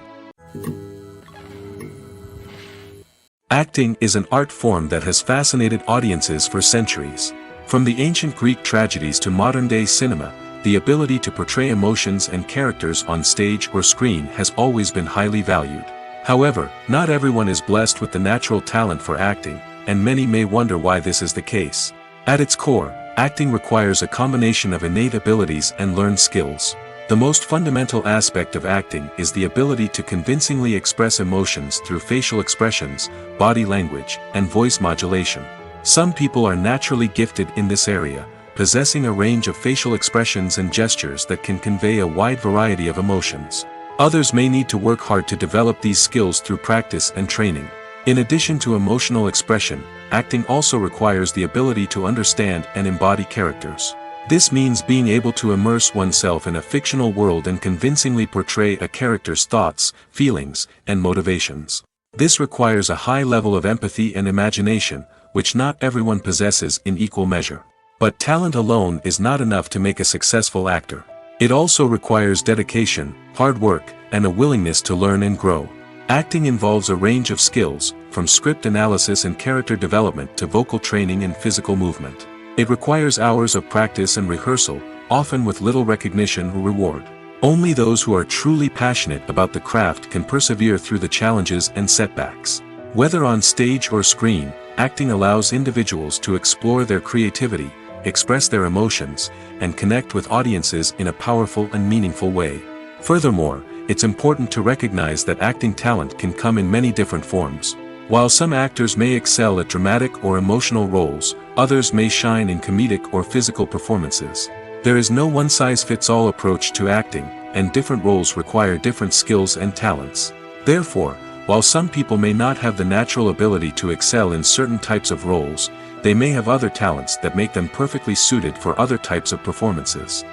Acting is an art form that has fascinated audiences for centuries. From the ancient Greek tragedies to modern-day cinema, the ability to portray emotions and characters on stage or screen has always been highly valued. However, not everyone is blessed with the natural talent for acting, and many may wonder why this is the case. At its core, acting requires a combination of innate abilities and learned skills. The most fundamental aspect of acting is the ability to convincingly express emotions through facial expressions, body language, and voice modulation. Some people are naturally gifted in this area, possessing a range of facial expressions and gestures that can convey a wide variety of emotions. Others may need to work hard to develop these skills through practice and training. In addition to emotional expression, acting also requires the ability to understand and embody characters. This means being able to immerse oneself in a fictional world and convincingly portray a character's thoughts, feelings, and motivations. This requires a high level of empathy and imagination, which not everyone possesses in equal measure. But talent alone is not enough to make a successful actor. It also requires dedication, hard work, and a willingness to learn and grow. Acting involves a range of skills, from script analysis and character development to vocal training and physical movement. It requires hours of practice and rehearsal, often with little recognition or reward. Only those who are truly passionate about the craft can persevere through the challenges and setbacks. Whether on stage or screen, acting allows individuals to explore their creativity, express their emotions, and connect with audiences in a powerful and meaningful way. Furthermore, it's important to recognize that acting talent can come in many different forms. While some actors may excel at dramatic or emotional roles, others may shine in comedic or physical performances. There is no one-size-fits-all approach to acting, and different roles require different skills and talents. Therefore, while some people may not have the natural ability to excel in certain types of roles, they may have other talents that make them perfectly suited for other types of performances.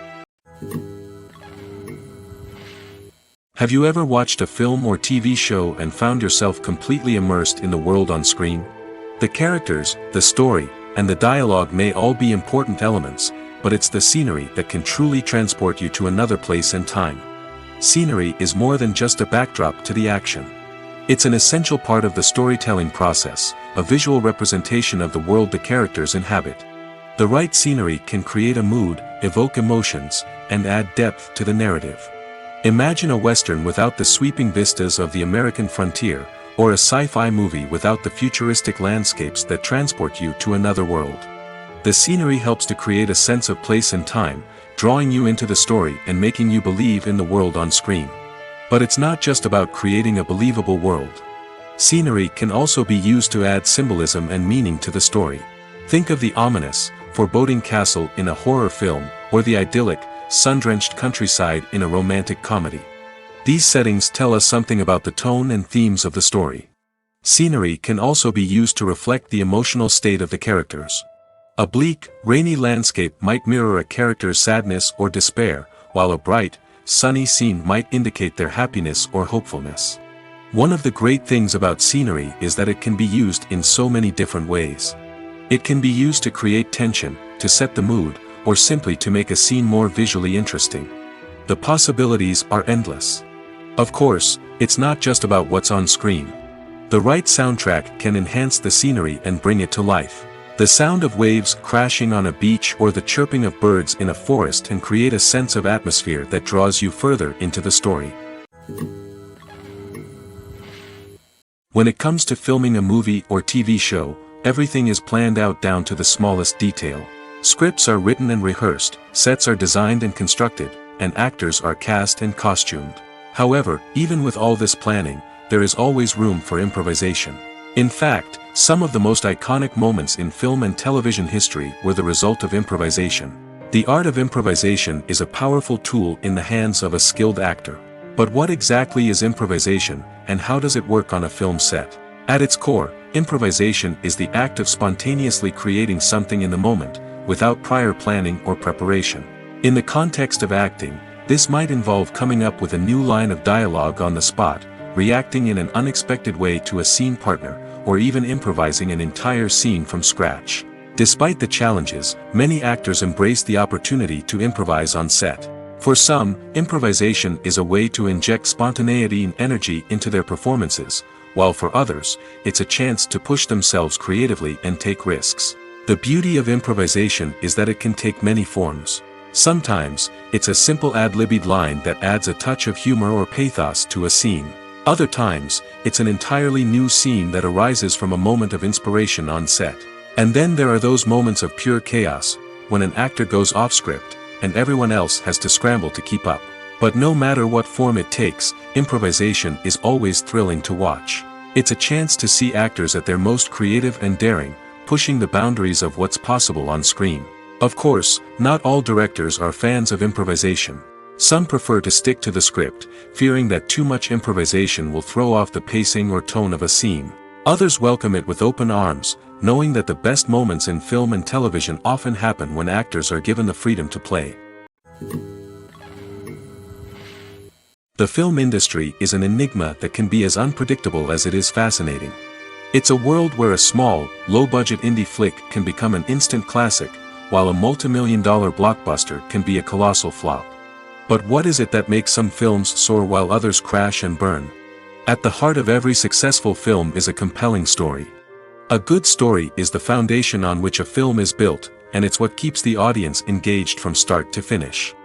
Have you ever watched a film or TV show and found yourself completely immersed in the world on screen? The characters, the story, and the dialogue may all be important elements, but it's the scenery that can truly transport you to another place and time. Scenery is more than just a backdrop to the action. It's an essential part of the storytelling process, a visual representation of the world the characters inhabit. The right scenery can create a mood, evoke emotions, and add depth to the narrative. Imagine a Western without the sweeping vistas of the American frontier, or a sci-fi movie without the futuristic landscapes that transport you to another world. The scenery helps to create a sense of place and time, drawing you into the story and making you believe in the world on screen. But it's not just about creating a believable world. Scenery can also be used to add symbolism and meaning to the story. Think of the ominous, foreboding castle in a horror film, or the idyllic, sun-drenched countryside in a romantic comedy. These settings tell us something about the tone and themes of the story. Scenery can also be used to reflect the emotional state of the characters. A bleak, rainy landscape might mirror a character's sadness or despair, while a bright, sunny scene might indicate their happiness or hopefulness. One of the great things about scenery is that it can be used in so many different ways. It can be used to create tension, to set the mood, or simply to make a scene more visually interesting. The possibilities are endless. Of course, it's not just about what's on screen. The right soundtrack can enhance the scenery and bring it to life. The sound of waves crashing on a beach or the chirping of birds in a forest can create a sense of atmosphere that draws you further into the story. When it comes to filming a movie or TV show, everything is planned out down to the smallest detail. Scripts are written and rehearsed, sets are designed and constructed, and actors are cast and costumed. However, even with all this planning, there is always room for improvisation. In fact, some of the most iconic moments in film and television history were the result of improvisation. The art of improvisation is a powerful tool in the hands of a skilled actor. But what exactly is improvisation, and how does it work on a film set? At its core, improvisation is the act of spontaneously creating something in the moment, without prior planning or preparation. In the context of acting, this might involve coming up with a new line of dialogue on the spot, reacting in an unexpected way to a scene partner, or even improvising an entire scene from scratch. Despite the challenges, many actors embrace the opportunity to improvise on set. For some, improvisation is a way to inject spontaneity and energy into their performances, while for others, it's a chance to push themselves creatively and take risks. The beauty of improvisation is that it can take many forms. Sometimes, it's a simple ad-libbed line that adds a touch of humor or pathos to a scene. Other times, it's an entirely new scene that arises from a moment of inspiration on set. And then there are those moments of pure chaos, when an actor goes off script, and everyone else has to scramble to keep up. But no matter what form it takes, improvisation is always thrilling to watch. It's a chance to see actors at their most creative and daring, pushing the boundaries of what's possible on screen. Of course, not all directors are fans of improvisation. Some prefer to stick to the script, fearing that too much improvisation will throw off the pacing or tone of a scene. Others welcome it with open arms, knowing that the best moments in film and television often happen when actors are given the freedom to play. The film industry is an enigma that can be as unpredictable as it is fascinating. It's a world where a small, low-budget indie flick can become an instant classic, while a multi-million-dollar blockbuster can be a colossal flop. But what is it that makes some films soar while others crash and burn? At the heart of every successful film is a compelling story. A good story is the foundation on which a film is built, and it's what keeps the audience engaged from start to finish.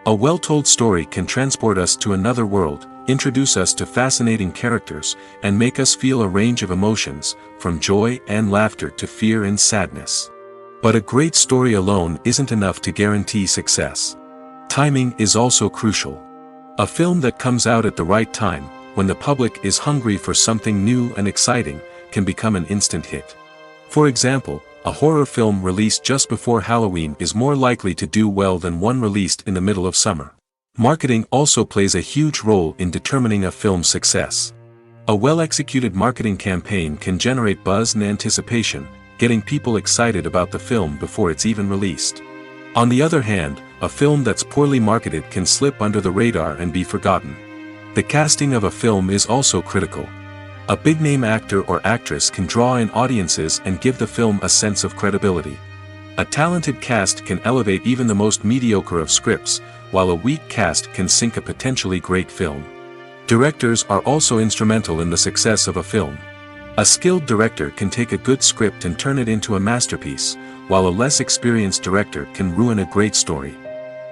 A well-told story can transport us to another world, introduce us to fascinating characters, and make us feel a range of emotions, from joy and laughter to fear and sadness. But a great story alone isn't enough to guarantee success. Timing is also crucial. A film that comes out at the right time, when the public is hungry for something new and exciting, can become an instant hit. For example, a horror film released just before Halloween is more likely to do well than one released in the middle of summer. Marketing also plays a huge role in determining a film's success. A well-executed marketing campaign can generate buzz and anticipation, getting people excited about the film before it's even released. On the other hand, a film that's poorly marketed can slip under the radar and be forgotten. The casting of a film is also critical. A big-name actor or actress can draw in audiences and give the film a sense of credibility. A talented cast can elevate even the most mediocre of scripts, while a weak cast can sink a potentially great film. Directors are also instrumental in the success of a film. A skilled director can take a good script and turn it into a masterpiece, while a less experienced director can ruin a great story.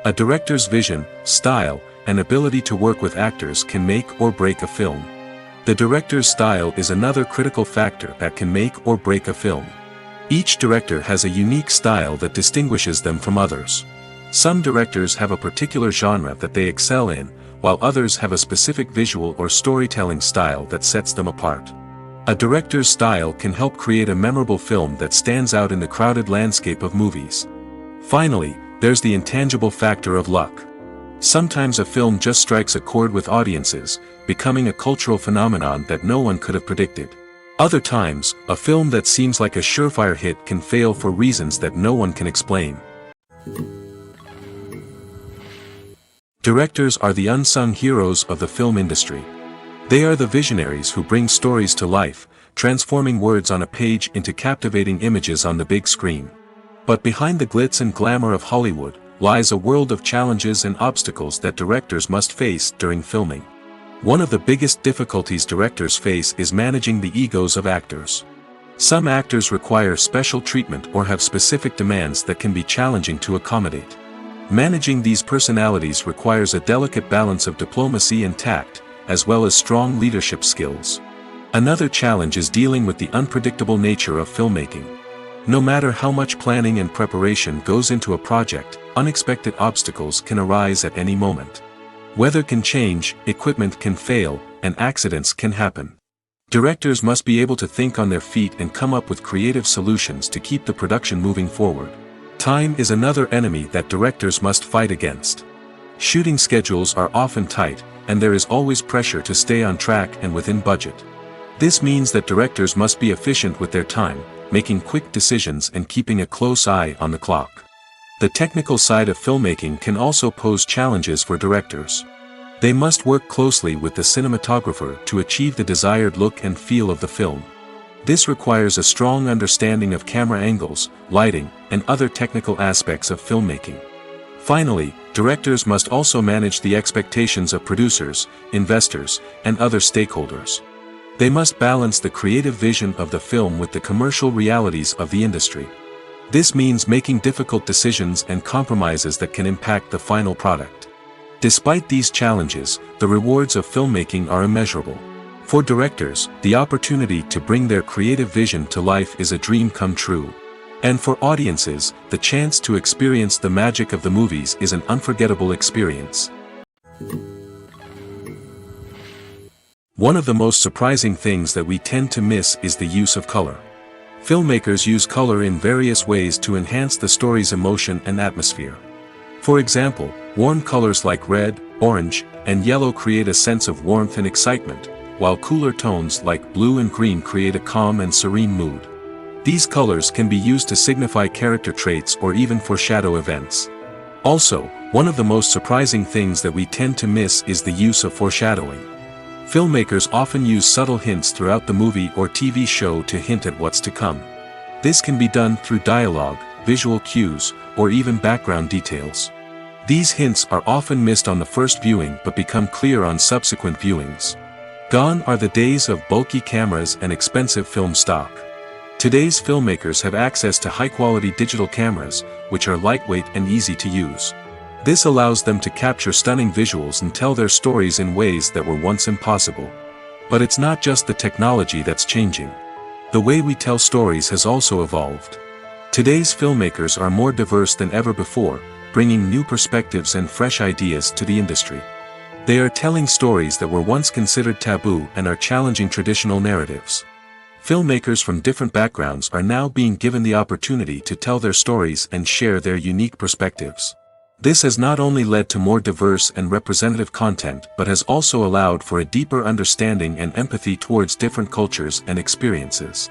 A director's vision, style, and ability to work with actors can make or break a film. The director's style is another critical factor that can make or break a film. Each director has a unique style that distinguishes them from others. Some directors have a particular genre that they excel in, while others have a specific visual or storytelling style that sets them apart. A director's style can help create a memorable film that stands out in the crowded landscape of movies. Finally, there's the intangible factor of luck. Sometimes a film just strikes a chord with audiences, becoming a cultural phenomenon that no one could have predicted. Other times, a film that seems like a surefire hit can fail for reasons that no one can explain. Directors are the unsung heroes of the film industry. They are the visionaries who bring stories to life, transforming words on a page into captivating images on the big screen. But behind the glitz and glamour of Hollywood, lies a world of challenges and obstacles that directors must face during filming. One of the biggest difficulties directors face is managing the egos of actors. Some actors require special treatment or have specific demands that can be challenging to accommodate. Managing these personalities requires a delicate balance of diplomacy and tact, as well as strong leadership skills. Another challenge is dealing with the unpredictable nature of filmmaking. No matter how much planning and preparation goes into a project, unexpected obstacles can arise at any moment. Weather can change, equipment can fail, and accidents can happen. Directors must be able to think on their feet and come up with creative solutions to keep the production moving forward. Time is another enemy that directors must fight against. Shooting schedules are often tight, and there is always pressure to stay on track and within budget. This means that directors must be efficient with their time, making quick decisions and keeping a close eye on the clock. The technical side of filmmaking can also pose challenges for directors. They must work closely with the cinematographer to achieve the desired look and feel of the film. This requires a strong understanding of camera angles, lighting, and other technical aspects of filmmaking. Finally, directors must also manage the expectations of producers, investors, and other stakeholders. They must balance the creative vision of the film with the commercial realities of the industry. This means making difficult decisions and compromises that can impact the final product. Despite these challenges, the rewards of filmmaking are immeasurable. For directors, the opportunity to bring their creative vision to life is a dream come true. And for audiences, the chance to experience the magic of the movies is an unforgettable experience. One of the most surprising things that we tend to miss is the use of color. Filmmakers use color in various ways to enhance the story's emotion and atmosphere. For example, warm colors like red, orange, and yellow create a sense of warmth and excitement, while cooler tones like blue and green create a calm and serene mood. These colors can be used to signify character traits or even foreshadow events. Also, one of the most surprising things that we tend to miss is the use of foreshadowing. Filmmakers often use subtle hints throughout the movie or TV show to hint at what's to come. This can be done through dialogue, visual cues, or even background details. These hints are often missed on the first viewing but become clear on subsequent viewings. Gone are the days of bulky cameras and expensive film stock. Today's filmmakers have access to high-quality digital cameras, which are lightweight and easy to use. This allows them to capture stunning visuals and tell their stories in ways that were once impossible. But it's not just the technology that's changing. The way we tell stories has also evolved. Today's filmmakers are more diverse than ever before, bringing new perspectives and fresh ideas to the industry. They are telling stories that were once considered taboo and are challenging traditional narratives. Filmmakers from different backgrounds are now being given the opportunity to tell their stories and share their unique perspectives. This has not only led to more diverse and representative content but has also allowed for a deeper understanding and empathy towards different cultures and experiences.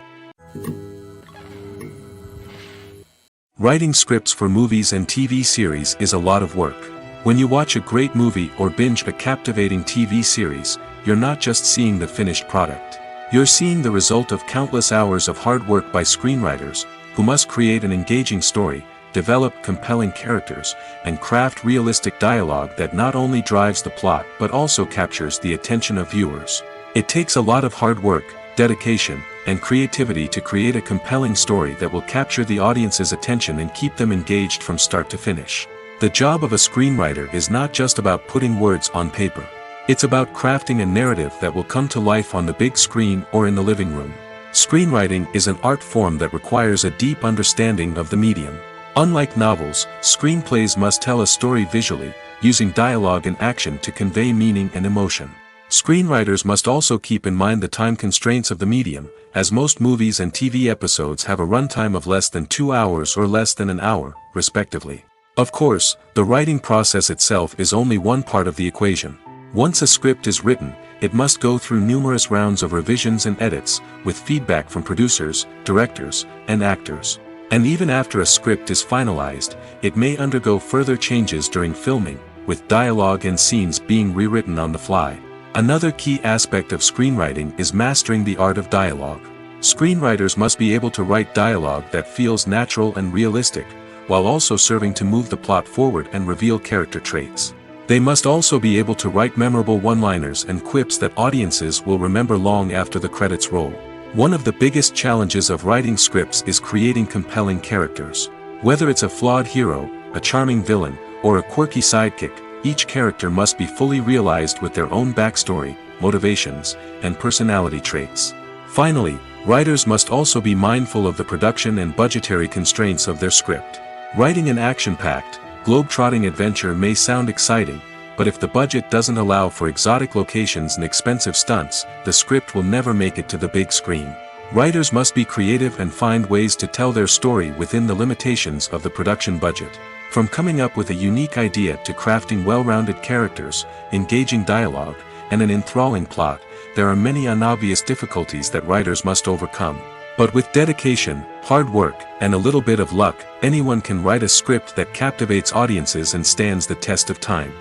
Writing scripts for movies and TV series is a lot of work. When you watch a great movie or binge a captivating TV series, you're not just seeing the finished product. You're seeing the result of countless hours of hard work by screenwriters, who must create an engaging story, develop compelling characters, and craft realistic dialogue that not only drives the plot but also captures the attention of viewers. It takes a lot of hard work, dedication, and creativity to create a compelling story that will capture the audience's attention and keep them engaged from start to finish. The job of a screenwriter is not just about putting words on paper. It's about crafting a narrative that will come to life on the big screen or in the living room. Screenwriting is an art form that requires a deep understanding of the medium. Unlike novels, screenplays must tell a story visually, using dialogue and action to convey meaning and emotion. Screenwriters must also keep in mind the time constraints of the medium, as most movies and TV episodes have a runtime of less than 2 hours or less than an hour, respectively. Of course, the writing process itself is only one part of the equation. Once a script is written, it must go through numerous rounds of revisions and edits, with feedback from producers, directors, and actors. And even after a script is finalized, it may undergo further changes during filming, with dialogue and scenes being rewritten on the fly. Another key aspect of screenwriting is mastering the art of dialogue. Screenwriters must be able to write dialogue that feels natural and realistic, while also serving to move the plot forward and reveal character traits. They must also be able to write memorable one-liners and quips that audiences will remember long after the credits roll. One of the biggest challenges of writing scripts is creating compelling characters. Whether it's a flawed hero, a charming villain, or a quirky sidekick, each character must be fully realized with their own backstory, motivations, and personality traits. Finally, writers must also be mindful of the production and budgetary constraints of their script. Writing an action-packed, globe-trotting adventure may sound exciting, but if the budget doesn't allow for exotic locations and expensive stunts, the script will never make it to the big screen. Writers must be creative and find ways to tell their story within the limitations of the production budget. From coming up with a unique idea to crafting well-rounded characters, engaging dialogue, and an enthralling plot, there are many unobvious difficulties that writers must overcome. But with dedication, hard work, and a little bit of luck, anyone can write a script that captivates audiences and stands the test of time.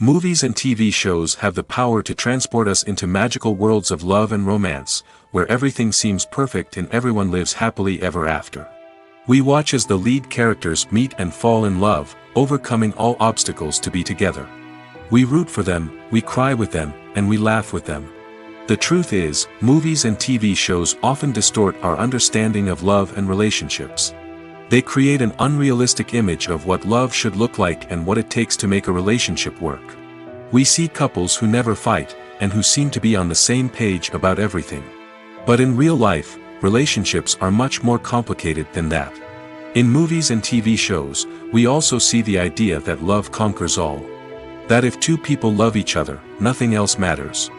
Movies and TV shows have the power to transport us into magical worlds of love and romance, where everything seems perfect and everyone lives happily ever after. We watch as the lead characters meet and fall in love, overcoming all obstacles to be together. We root for them, we cry with them, and we laugh with them. The truth is, movies and TV shows often distort our understanding of love and relationships. They create an unrealistic image of what love should look like and what it takes to make a relationship work. We see couples who never fight, and who seem to be on the same page about everything. But in real life, relationships are much more complicated than that. In movies and TV shows, we also see the idea that love conquers all. That if two people love each other, nothing else matters.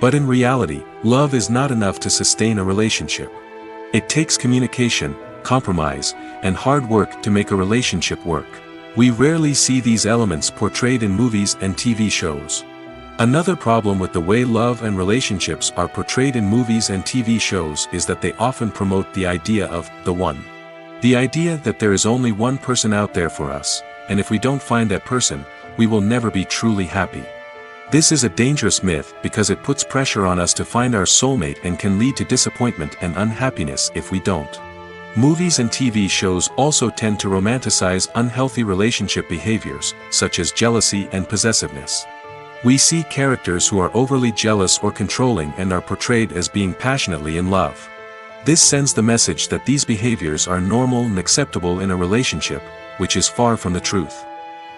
But in reality, love is not enough to sustain a relationship. It takes communication, compromise, and hard work to make a relationship work. We rarely see these elements portrayed in movies and TV shows. Another problem with the way love and relationships are portrayed in movies and TV shows is that they often promote the idea of the one. The idea that there is only one person out there for us, and if we don't find that person, we will never be truly happy. This is a dangerous myth because it puts pressure on us to find our soulmate and can lead to disappointment and unhappiness if we don't. Movies and TV shows also tend to romanticize unhealthy relationship behaviors, such as jealousy and possessiveness. We see characters who are overly jealous or controlling and are portrayed as being passionately in love. This sends the message that these behaviors are normal and acceptable in a relationship, which is far from the truth.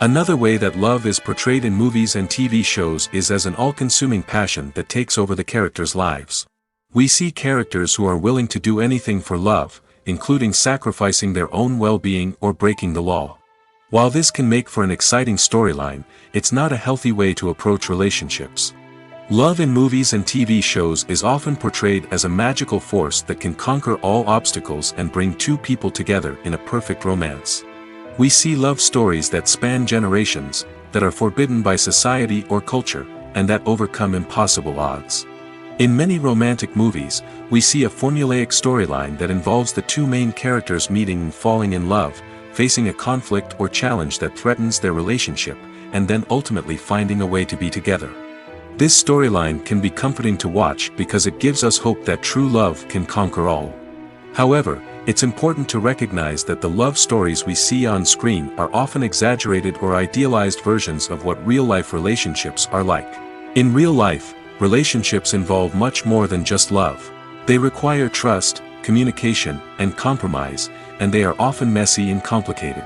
Another way that love is portrayed in movies and TV shows is as an all-consuming passion that takes over the characters' lives. We see characters who are willing to do anything for love, including sacrificing their own well-being or breaking the law. While this can make for an exciting storyline, it's not a healthy way to approach relationships. Love in movies and TV shows is often portrayed as a magical force that can conquer all obstacles and bring two people together in a perfect romance. We see love stories that span generations, that are forbidden by society or culture, and that overcome impossible odds. In many romantic movies, we see a formulaic storyline that involves the two main characters meeting and falling in love, facing a conflict or challenge that threatens their relationship, and then ultimately finding a way to be together. This storyline can be comforting to watch because it gives us hope that true love can conquer all. However, it's important to recognize that the love stories we see on screen are often exaggerated or idealized versions of what real-life relationships are like. In real life, relationships involve much more than just love. They require trust, communication, and compromise, and they are often messy and complicated.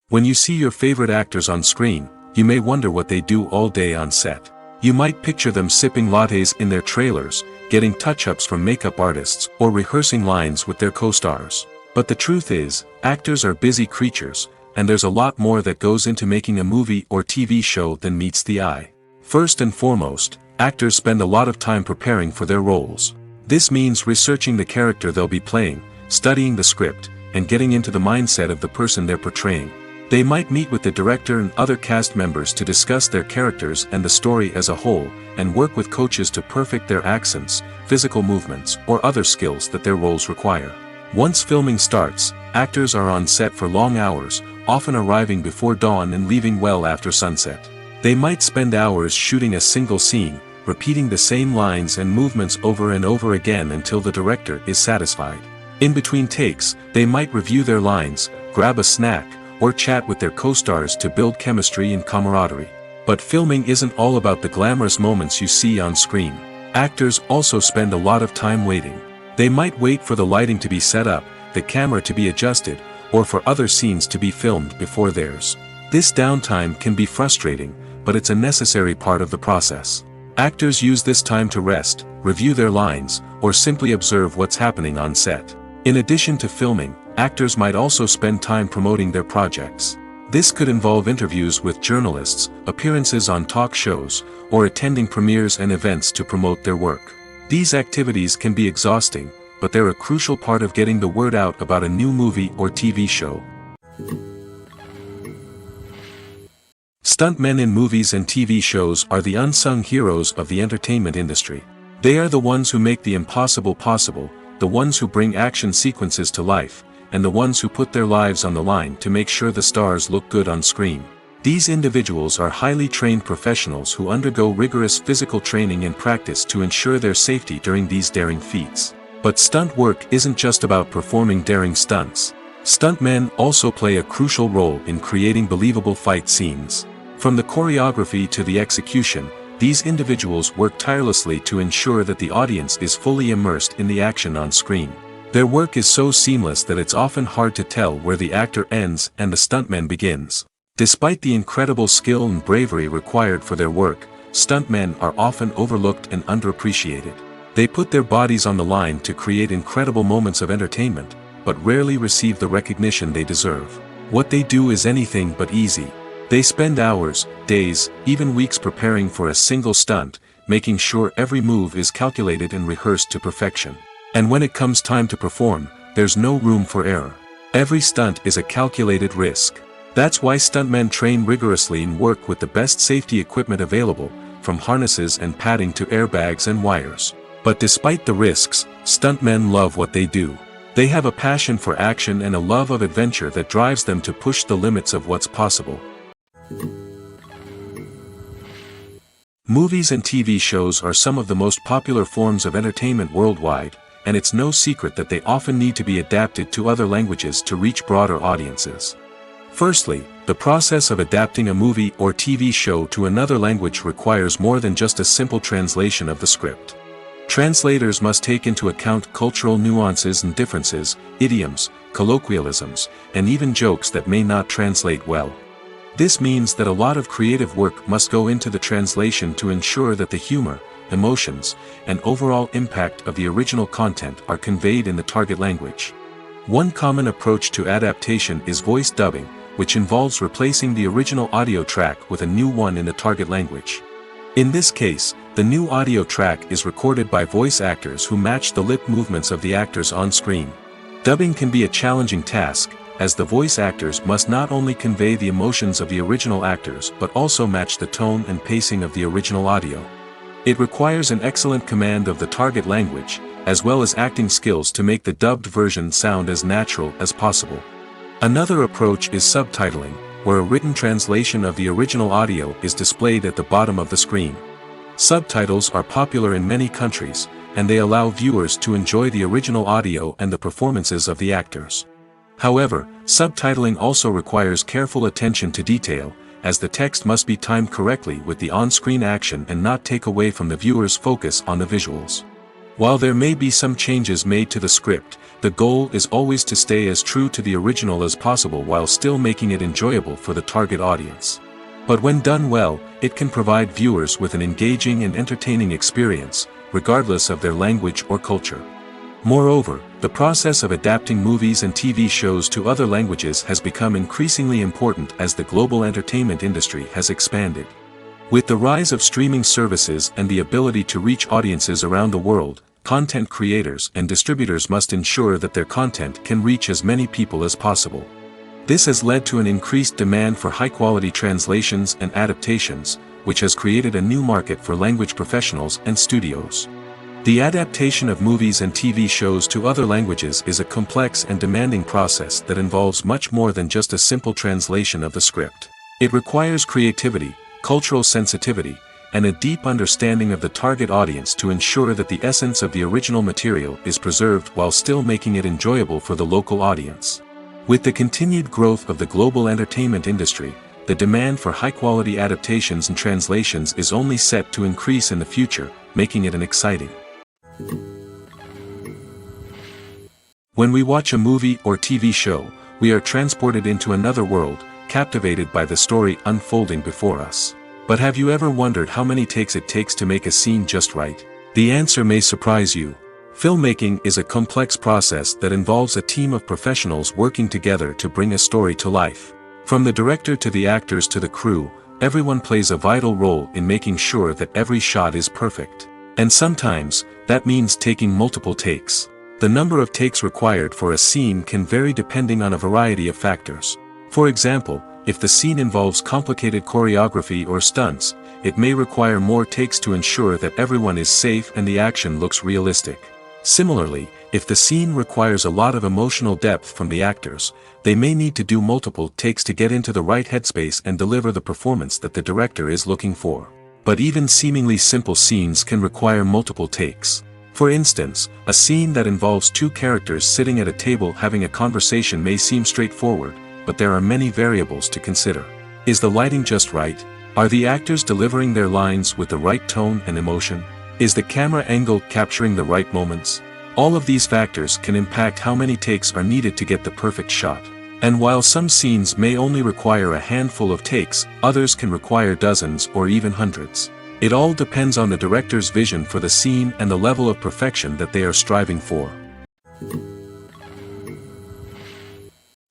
When you see your favorite actors on screen, you may wonder what they do all day on set. You might picture them sipping lattes in their trailers, getting touch-ups from makeup artists, or rehearsing lines with their co-stars. But the truth is, actors are busy creatures, and there's a lot more that goes into making a movie or TV show than meets the eye. First and foremost, actors spend a lot of time preparing for their roles. This means researching the character they'll be playing, studying the script, and getting into the mindset of the person they're portraying. They might meet with the director and other cast members to discuss their characters and the story as a whole, and work with coaches to perfect their accents, physical movements, or other skills that their roles require. Once filming starts, actors are on set for long hours, often arriving before dawn and leaving well after sunset. They might spend hours shooting a single scene, repeating the same lines and movements over and over again until the director is satisfied. In between takes, they might review their lines, grab a snack, or chat with their co-stars to build chemistry and camaraderie. But filming isn't all about the glamorous moments you see on screen. Actors also spend a lot of time waiting. They might wait for the lighting to be set up, the camera to be adjusted, or for other scenes to be filmed before theirs. This downtime can be frustrating, but it's a necessary part of the process. Actors use this time to rest, review their lines, or simply observe what's happening on set. In addition to filming, actors might also spend time promoting their projects. This could involve interviews with journalists, appearances on talk shows, or attending premieres and events to promote their work. These activities can be exhausting, but they're a crucial part of getting the word out about a new movie or TV show. Stuntmen in movies and TV shows are the unsung heroes of the entertainment industry. They are the ones who make the impossible possible, the ones who bring action sequences to life, and the ones who put their lives on the line to make sure the stars look good on screen. These individuals are highly trained professionals who undergo rigorous physical training and practice to ensure their safety during these daring feats. But stunt work isn't just about performing daring stunts. Stuntmen also play a crucial role in creating believable fight scenes. From the choreography to the execution, these individuals work tirelessly to ensure that the audience is fully immersed in the action on screen. Their work is so seamless that it's often hard to tell where the actor ends and the stuntman begins. Despite the incredible skill and bravery required for their work, stuntmen are often overlooked and underappreciated. They put their bodies on the line to create incredible moments of entertainment, but rarely receive the recognition they deserve. What they do is anything but easy. They spend hours, days, even weeks preparing for a single stunt, making sure every move is calculated and rehearsed to perfection. And when it comes time to perform, there's no room for error. Every stunt is a calculated risk. That's why stuntmen train rigorously and work with the best safety equipment available, from harnesses and padding to airbags and wires. But despite the risks, stuntmen love what they do. They have a passion for action and a love of adventure that drives them to push the limits of what's possible. Movies and TV shows are some of the most popular forms of entertainment worldwide, and it's no secret that they often need to be adapted to other languages to reach broader audiences. Firstly, the process of adapting a movie or TV show to another language requires more than just a simple translation of the script. Translators must take into account cultural nuances and differences, idioms, colloquialisms, and even jokes that may not translate well. This means that a lot of creative work must go into the translation to ensure that the humor, emotions, and overall impact of the original content are conveyed in the target language. One common approach to adaptation is voice dubbing, which involves replacing the original audio track with a new one in the target language. In this case, the new audio track is recorded by voice actors who match the lip movements of the actors on screen. Dubbing can be a challenging task, as the voice actors must not only convey the emotions of the original actors but also match the tone and pacing of the original audio. It requires an excellent command of the target language, as well as acting skills to make the dubbed version sound as natural as possible. Another approach is subtitling, where a written translation of the original audio is displayed at the bottom of the screen. Subtitles are popular in many countries, and they allow viewers to enjoy the original audio and the performances of the actors. However, subtitling also requires careful attention to detail, as the text must be timed correctly with the on-screen action and not take away from the viewer's focus on the visuals. While there may be some changes made to the script, the goal is always to stay as true to the original as possible while still making it enjoyable for the target audience. But when done well, it can provide viewers with an engaging and entertaining experience, regardless of their language or culture. Moreover, the process of adapting movies and TV shows to other languages has become increasingly important as the global entertainment industry has expanded. With the rise of streaming services and the ability to reach audiences around the world, content creators and distributors must ensure that their content can reach as many people as possible. This has led to an increased demand for high-quality translations and adaptations, which has created a new market for language professionals and studios. The adaptation of movies and TV shows to other languages is a complex and demanding process that involves much more than just a simple translation of the script. It requires creativity, cultural sensitivity, and a deep understanding of the target audience to ensure that the essence of the original material is preserved while still making it enjoyable for the local audience. With the continued growth of the global entertainment industry, the demand for high-quality adaptations and translations is only set to increase in the future, making it an exciting. When we watch a movie or TV show, we are transported into another world, captivated by the story unfolding before us. But have you ever wondered how many takes it takes to make a scene just right? The answer may surprise you. Filmmaking is a complex process that involves a team of professionals working together to bring a story to life. From the director to the actors to the crew, everyone plays a vital role in making sure that every shot is perfect. And sometimes, that means taking multiple takes. The number of takes required for a scene can vary depending on a variety of factors. For example, if the scene involves complicated choreography or stunts, it may require more takes to ensure that everyone is safe and the action looks realistic. Similarly, if the scene requires a lot of emotional depth from the actors, they may need to do multiple takes to get into the right headspace and deliver the performance that the director is looking for. But even seemingly simple scenes can require multiple takes. For instance, a scene that involves two characters sitting at a table having a conversation may seem straightforward, but there are many variables to consider. Is the lighting just right? Are the actors delivering their lines with the right tone and emotion? Is the camera angle capturing the right moments? All of these factors can impact how many takes are needed to get the perfect shot. And while some scenes may only require a handful of takes, others can require dozens or even hundreds. It all depends on the director's vision for the scene and the level of perfection that they are striving for.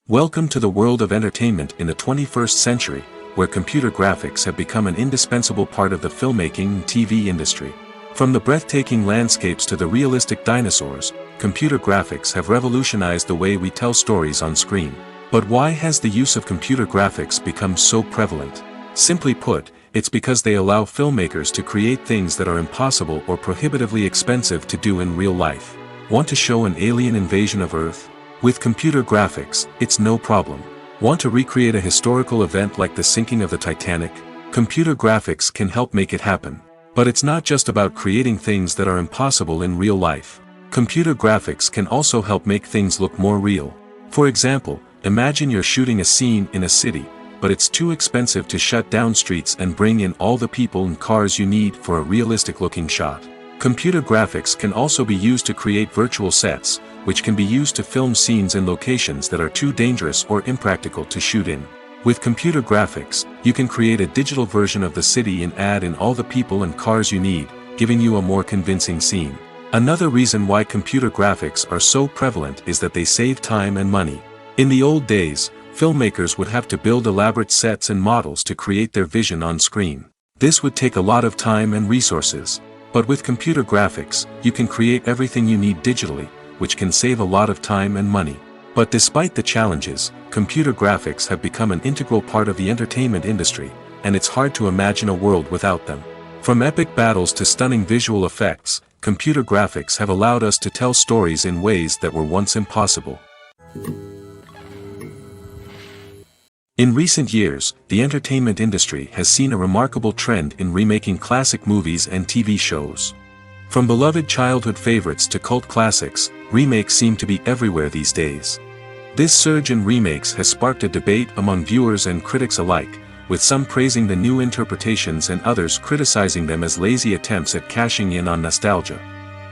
Welcome to the world of entertainment in the 21st century, where computer graphics have become an indispensable part of the filmmaking and TV industry. From the breathtaking landscapes to the realistic dinosaurs, computer graphics have revolutionized the way we tell stories on screen. But why has the use of computer graphics become so prevalent? Simply put, it's because they allow filmmakers to create things that are impossible or prohibitively expensive to do in real life. Want to show an alien invasion of Earth? With computer graphics, it's no problem. Want to recreate a historical event like the sinking of the Titanic? Computer graphics can help make it happen. But it's not just about creating things that are impossible in real life. Computer graphics can also help make things look more real. For example, imagine you're shooting a scene in a city, but it's too expensive to shut down streets and bring in all the people and cars you need for a realistic-looking shot. Computer graphics can also be used to create virtual sets, which can be used to film scenes in locations that are too dangerous or impractical to shoot in. With computer graphics, you can create a digital version of the city and add in all the people and cars you need, giving you a more convincing scene. Another reason why computer graphics are so prevalent is that they save time and money. In the old days, filmmakers would have to build elaborate sets and models to create their vision on screen. This would take a lot of time and resources. But with computer graphics, you can create everything you need digitally, which can save a lot of time and money. But despite the challenges, computer graphics have become an integral part of the entertainment industry, and it's hard to imagine a world without them. From epic battles to stunning visual effects, computer graphics have allowed us to tell stories in ways that were once impossible. In recent years, the entertainment industry has seen a remarkable trend in remaking classic movies and TV shows. From beloved childhood favorites to cult classics, remakes seem to be everywhere these days. This surge in remakes has sparked a debate among viewers and critics alike, with some praising the new interpretations and others criticizing them as lazy attempts at cashing in on nostalgia.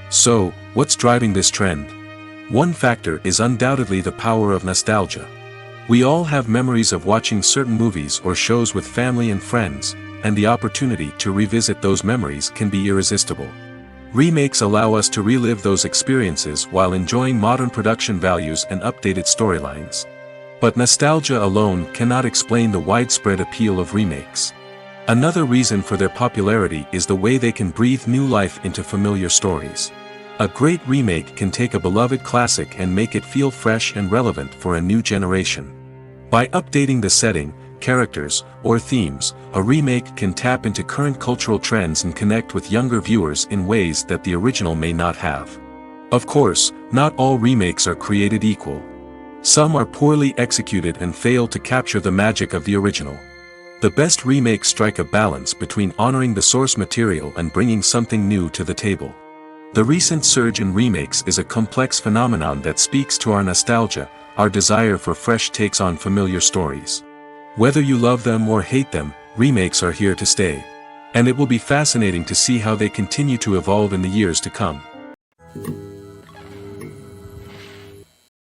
So, what's driving this trend? One factor is undoubtedly the power of nostalgia. We all have memories of watching certain movies or shows with family and friends, and the opportunity to revisit those memories can be irresistible. Remakes allow us to relive those experiences while enjoying modern production values and updated storylines. But nostalgia alone cannot explain the widespread appeal of remakes. Another reason for their popularity is the way they can breathe new life into familiar stories. A great remake can take a beloved classic and make it feel fresh and relevant for a new generation. By updating the setting, characters, or themes, a remake can tap into current cultural trends and connect with younger viewers in ways that the original may not have. Of course, not all remakes are created equal. Some are poorly executed and fail to capture the magic of the original. The best remakes strike a balance between honoring the source material and bringing something new to the table. The recent surge in remakes is a complex phenomenon that speaks to our nostalgia, our desire for fresh takes on familiar stories. Whether you love them or hate them, remakes are here to stay. And it will be fascinating to see how they continue to evolve in the years to come.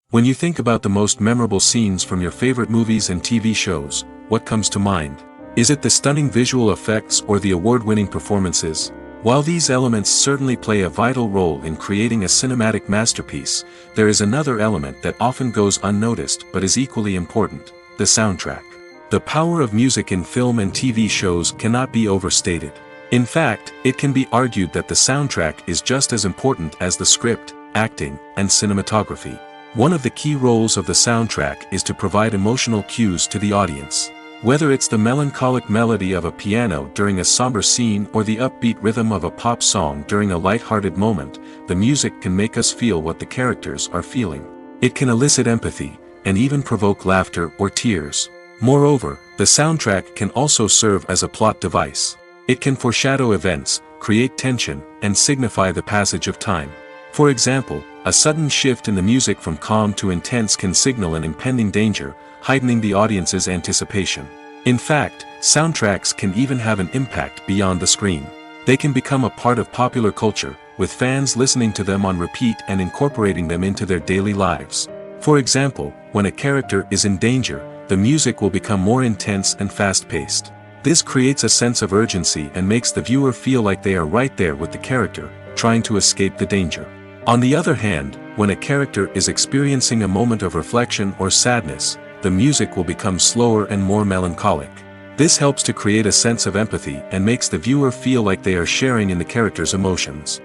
When you think about the most memorable scenes from your favorite movies and TV shows, what comes to mind? Is it the stunning visual effects or the award-winning performances? While these elements certainly play a vital role in creating a cinematic masterpiece, there is another element that often goes unnoticed but is equally important: the soundtrack. The power of music in film and TV shows cannot be overstated. In fact, it can be argued that the soundtrack is just as important as the script, acting, and cinematography. One of the key roles of the soundtrack is to provide emotional cues to the audience. Whether it's the melancholic melody of a piano during a somber scene or the upbeat rhythm of a pop song during a light-hearted moment, the music can make us feel what the characters are feeling. It can elicit empathy, and even provoke laughter or tears. Moreover, the soundtrack can also serve as a plot device. It can foreshadow events, create tension, and signify the passage of time. For example, a sudden shift in the music from calm to intense can signal an impending danger, heightening the audience's anticipation. In fact, soundtracks can even have an impact beyond the screen. They can become a part of popular culture, with fans listening to them on repeat and incorporating them into their daily lives. For example, when a character is in danger, the music will become more intense and fast-paced. This creates a sense of urgency and makes the viewer feel like they are right there with the character, trying to escape the danger. On the other hand, when a character is experiencing a moment of reflection or sadness, the music will become slower and more melancholic. This helps to create a sense of empathy and makes the viewer feel like they are sharing in the character's emotions.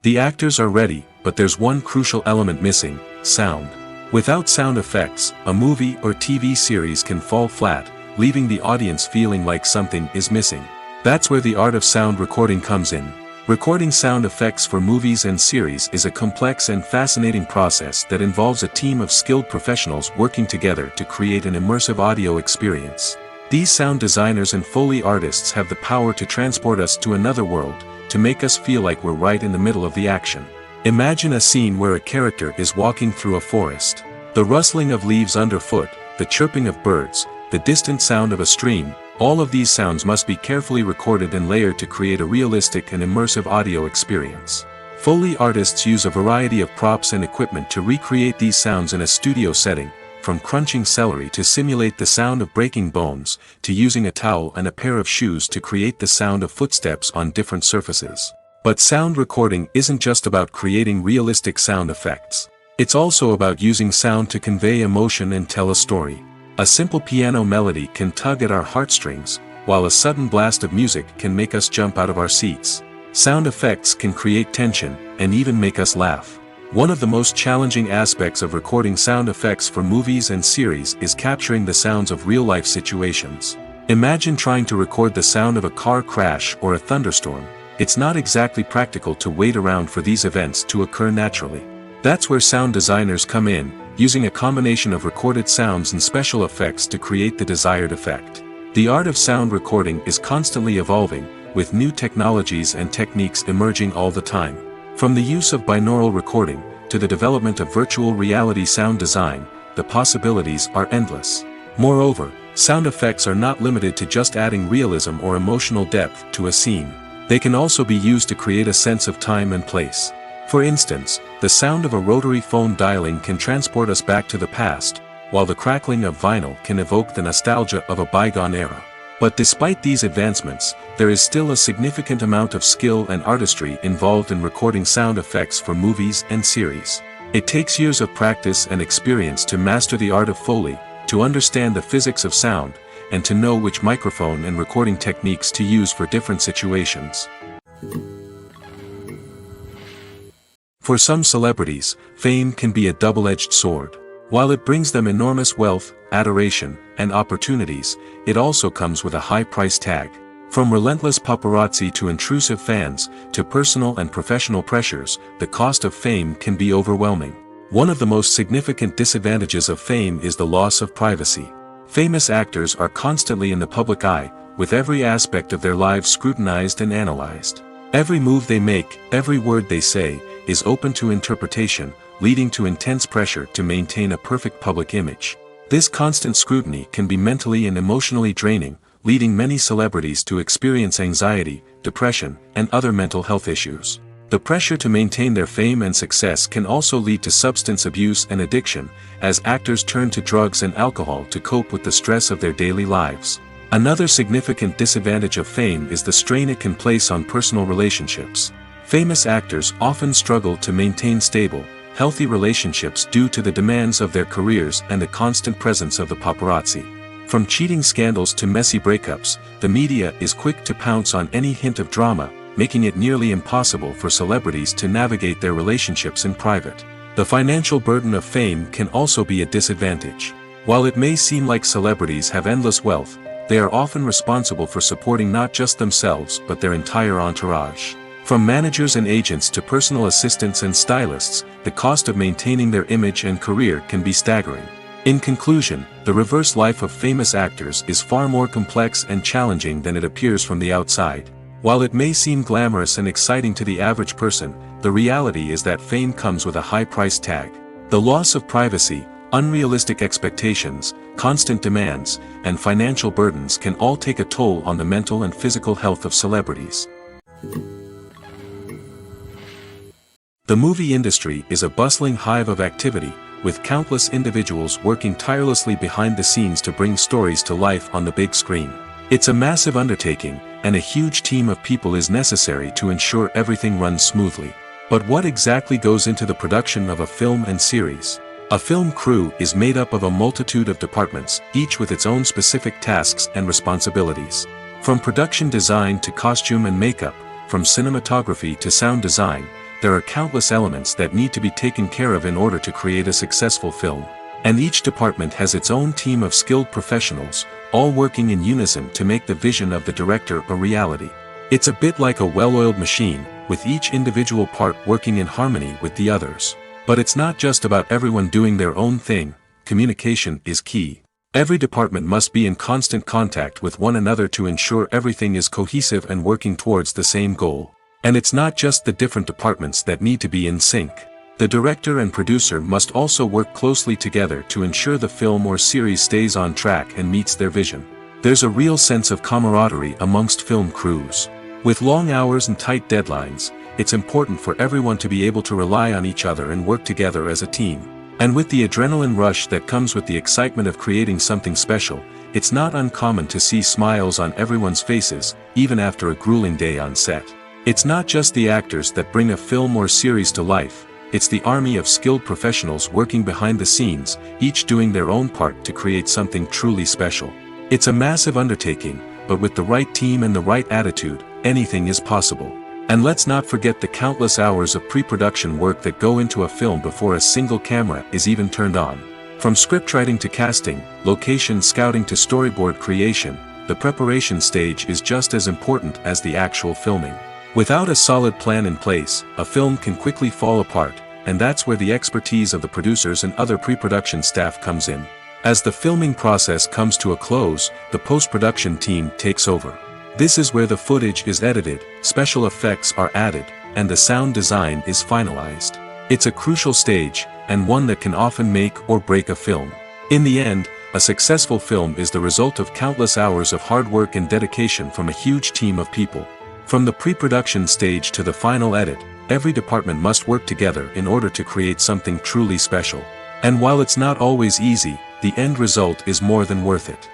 The actors are ready, but there's one crucial element missing: sound. Without sound effects, a movie or TV series can fall flat, leaving the audience feeling like something is missing. That's where the art of sound recording comes in. Recording sound effects for movies and series is a complex and fascinating process that involves a team of skilled professionals working together to create an immersive audio experience. These sound designers and Foley artists have the power to transport us to another world, to make us feel like we're right in the middle of the action. Imagine a scene where a character is walking through a forest. The rustling of leaves underfoot, the chirping of birds, the distant sound of a stream, all of these sounds must be carefully recorded and layered to create a realistic and immersive audio experience. Foley artists use a variety of props and equipment to recreate these sounds in a studio setting, from crunching celery to simulate the sound of breaking bones, to using a towel and a pair of shoes to create the sound of footsteps on different surfaces. But sound recording isn't just about creating realistic sound effects. It's also about using sound to convey emotion and tell a story. A simple piano melody can tug at our heartstrings, while a sudden blast of music can make us jump out of our seats. Sound effects can create tension, and even make us laugh. One of the most challenging aspects of recording sound effects for movies and series is capturing the sounds of real-life situations. Imagine trying to record the sound of a car crash or a thunderstorm. It's not exactly practical to wait around for these events to occur naturally. That's where sound designers come in, using a combination of recorded sounds and special effects to create the desired effect. The art of sound recording is constantly evolving, with new technologies and techniques emerging all the time. From the use of binaural recording, to the development of virtual reality sound design, the possibilities are endless. Moreover, sound effects are not limited to just adding realism or emotional depth to a scene. They can also be used to create a sense of time and place. For instance, the sound of a rotary phone dialing can transport us back to the past, while the crackling of vinyl can evoke the nostalgia of a bygone era. But despite these advancements, there is still a significant amount of skill and artistry involved in recording sound effects for movies and series. It takes years of practice and experience to master the art of Foley, to understand the physics of sound, and to know which microphone and recording techniques to use for different situations. For some celebrities, fame can be a double-edged sword. While it brings them enormous wealth, adoration, and opportunities, it also comes with a high price tag. From relentless paparazzi to intrusive fans, to personal and professional pressures, the cost of fame can be overwhelming. One of the most significant disadvantages of fame is the loss of privacy. Famous actors are constantly in the public eye, with every aspect of their lives scrutinized and analyzed. Every move they make, every word they say, is open to interpretation, leading to intense pressure to maintain a perfect public image. This constant scrutiny can be mentally and emotionally draining, leading many celebrities to experience anxiety, depression, and other mental health issues. The pressure to maintain their fame and success can also lead to substance abuse and addiction, as actors turn to drugs and alcohol to cope with the stress of their daily lives. Another significant disadvantage of fame is the strain it can place on personal relationships. Famous actors often struggle to maintain stable, healthy relationships due to the demands of their careers and the constant presence of the paparazzi. From cheating scandals to messy breakups, the media is quick to pounce on any hint of drama, making it nearly impossible for celebrities to navigate their relationships in private. The financial burden of fame can also be a disadvantage. While it may seem like celebrities have endless wealth, they are often responsible for supporting not just themselves but their entire entourage. From managers and agents to personal assistants and stylists, the cost of maintaining their image and career can be staggering. In conclusion, the reverse life of famous actors is far more complex and challenging than it appears from the outside. While it may seem glamorous and exciting to the average person, the reality is that fame comes with a high price tag. The loss of privacy, unrealistic expectations, constant demands, and financial burdens can all take a toll on the mental and physical health of celebrities. The movie industry is a bustling hive of activity, with countless individuals working tirelessly behind the scenes to bring stories to life on the big screen. It's a massive undertaking, and a huge team of people is necessary to ensure everything runs smoothly. But what exactly goes into the production of a film and series? A film crew is made up of a multitude of departments, each with its own specific tasks and responsibilities. From production design to costume and makeup, from cinematography to sound design, there are countless elements that need to be taken care of in order to create a successful film. And each department has its own team of skilled professionals, all working in unison to make the vision of the director a reality. It's a bit like a well-oiled machine, with each individual part working in harmony with the others. But it's not just about everyone doing their own thing. Communication is key. Every department must be in constant contact with one another to ensure everything is cohesive and working towards the same goal. And it's not just the different departments that need to be in sync. The director and producer must also work closely together to ensure the film or series stays on track and meets their vision. There's a real sense of camaraderie amongst film crews. With long hours and tight deadlines, it's important for everyone to be able to rely on each other and work together as a team. And with the adrenaline rush that comes with the excitement of creating something special, it's not uncommon to see smiles on everyone's faces, even after a grueling day on set. It's not just the actors that bring a film or series to life, it's the army of skilled professionals working behind the scenes, each doing their own part to create something truly special. It's a massive undertaking, but with the right team and the right attitude, anything is possible. And let's not forget the countless hours of pre-production work that go into a film before a single camera is even turned on. From scriptwriting to casting, location scouting to storyboard creation, the preparation stage is just as important as the actual filming. Without a solid plan in place, a film can quickly fall apart, and that's where the expertise of the producers and other pre-production staff comes in. As the filming process comes to a close, the post-production team takes over. This is where the footage is edited, special effects are added, and the sound design is finalized. It's a crucial stage, and one that can often make or break a film. In the end, a successful film is the result of countless hours of hard work and dedication from a huge team of people. From the pre-production stage to the final edit, every department must work together in order to create something truly special. And while it's not always easy, the end result is more than worth it.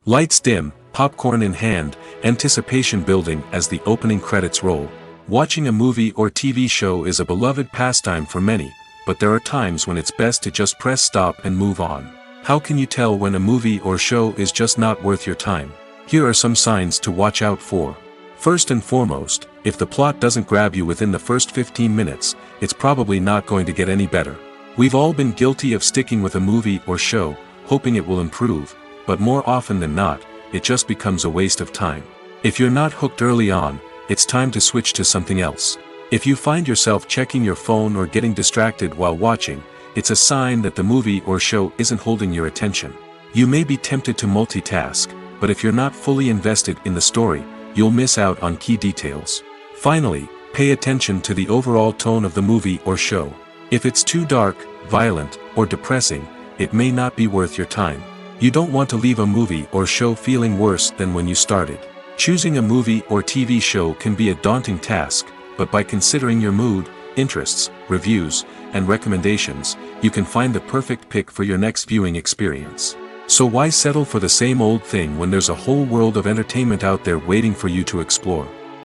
Lights dim, popcorn in hand, anticipation building as the opening credits roll. Watching a movie or TV show is a beloved pastime for many, but there are times when it's best to just press stop and move on. How can you tell when a movie or show is just not worth your time? Here are some signs to watch out for. First and foremost, if the plot doesn't grab you within the first 15 minutes, it's probably not going to get any better. We've all been guilty of sticking with a movie or show, hoping it will improve, but more often than not, it just becomes a waste of time. If you're not hooked early on, it's time to switch to something else. If you find yourself checking your phone or getting distracted while watching, it's a sign that the movie or show isn't holding your attention. You may be tempted to multitask, but if you're not fully invested in the story, you'll miss out on key details. Finally, pay attention to the overall tone of the movie or show. If it's too dark, violent, or depressing, it may not be worth your time. You don't want to leave a movie or show feeling worse than when you started. Choosing a movie or TV show can be a daunting task, but by considering your mood, interests, reviews, and recommendations, you can find the perfect pick for your next viewing experience. So why settle for the same old thing when there's a whole world of entertainment out there waiting for you to explore?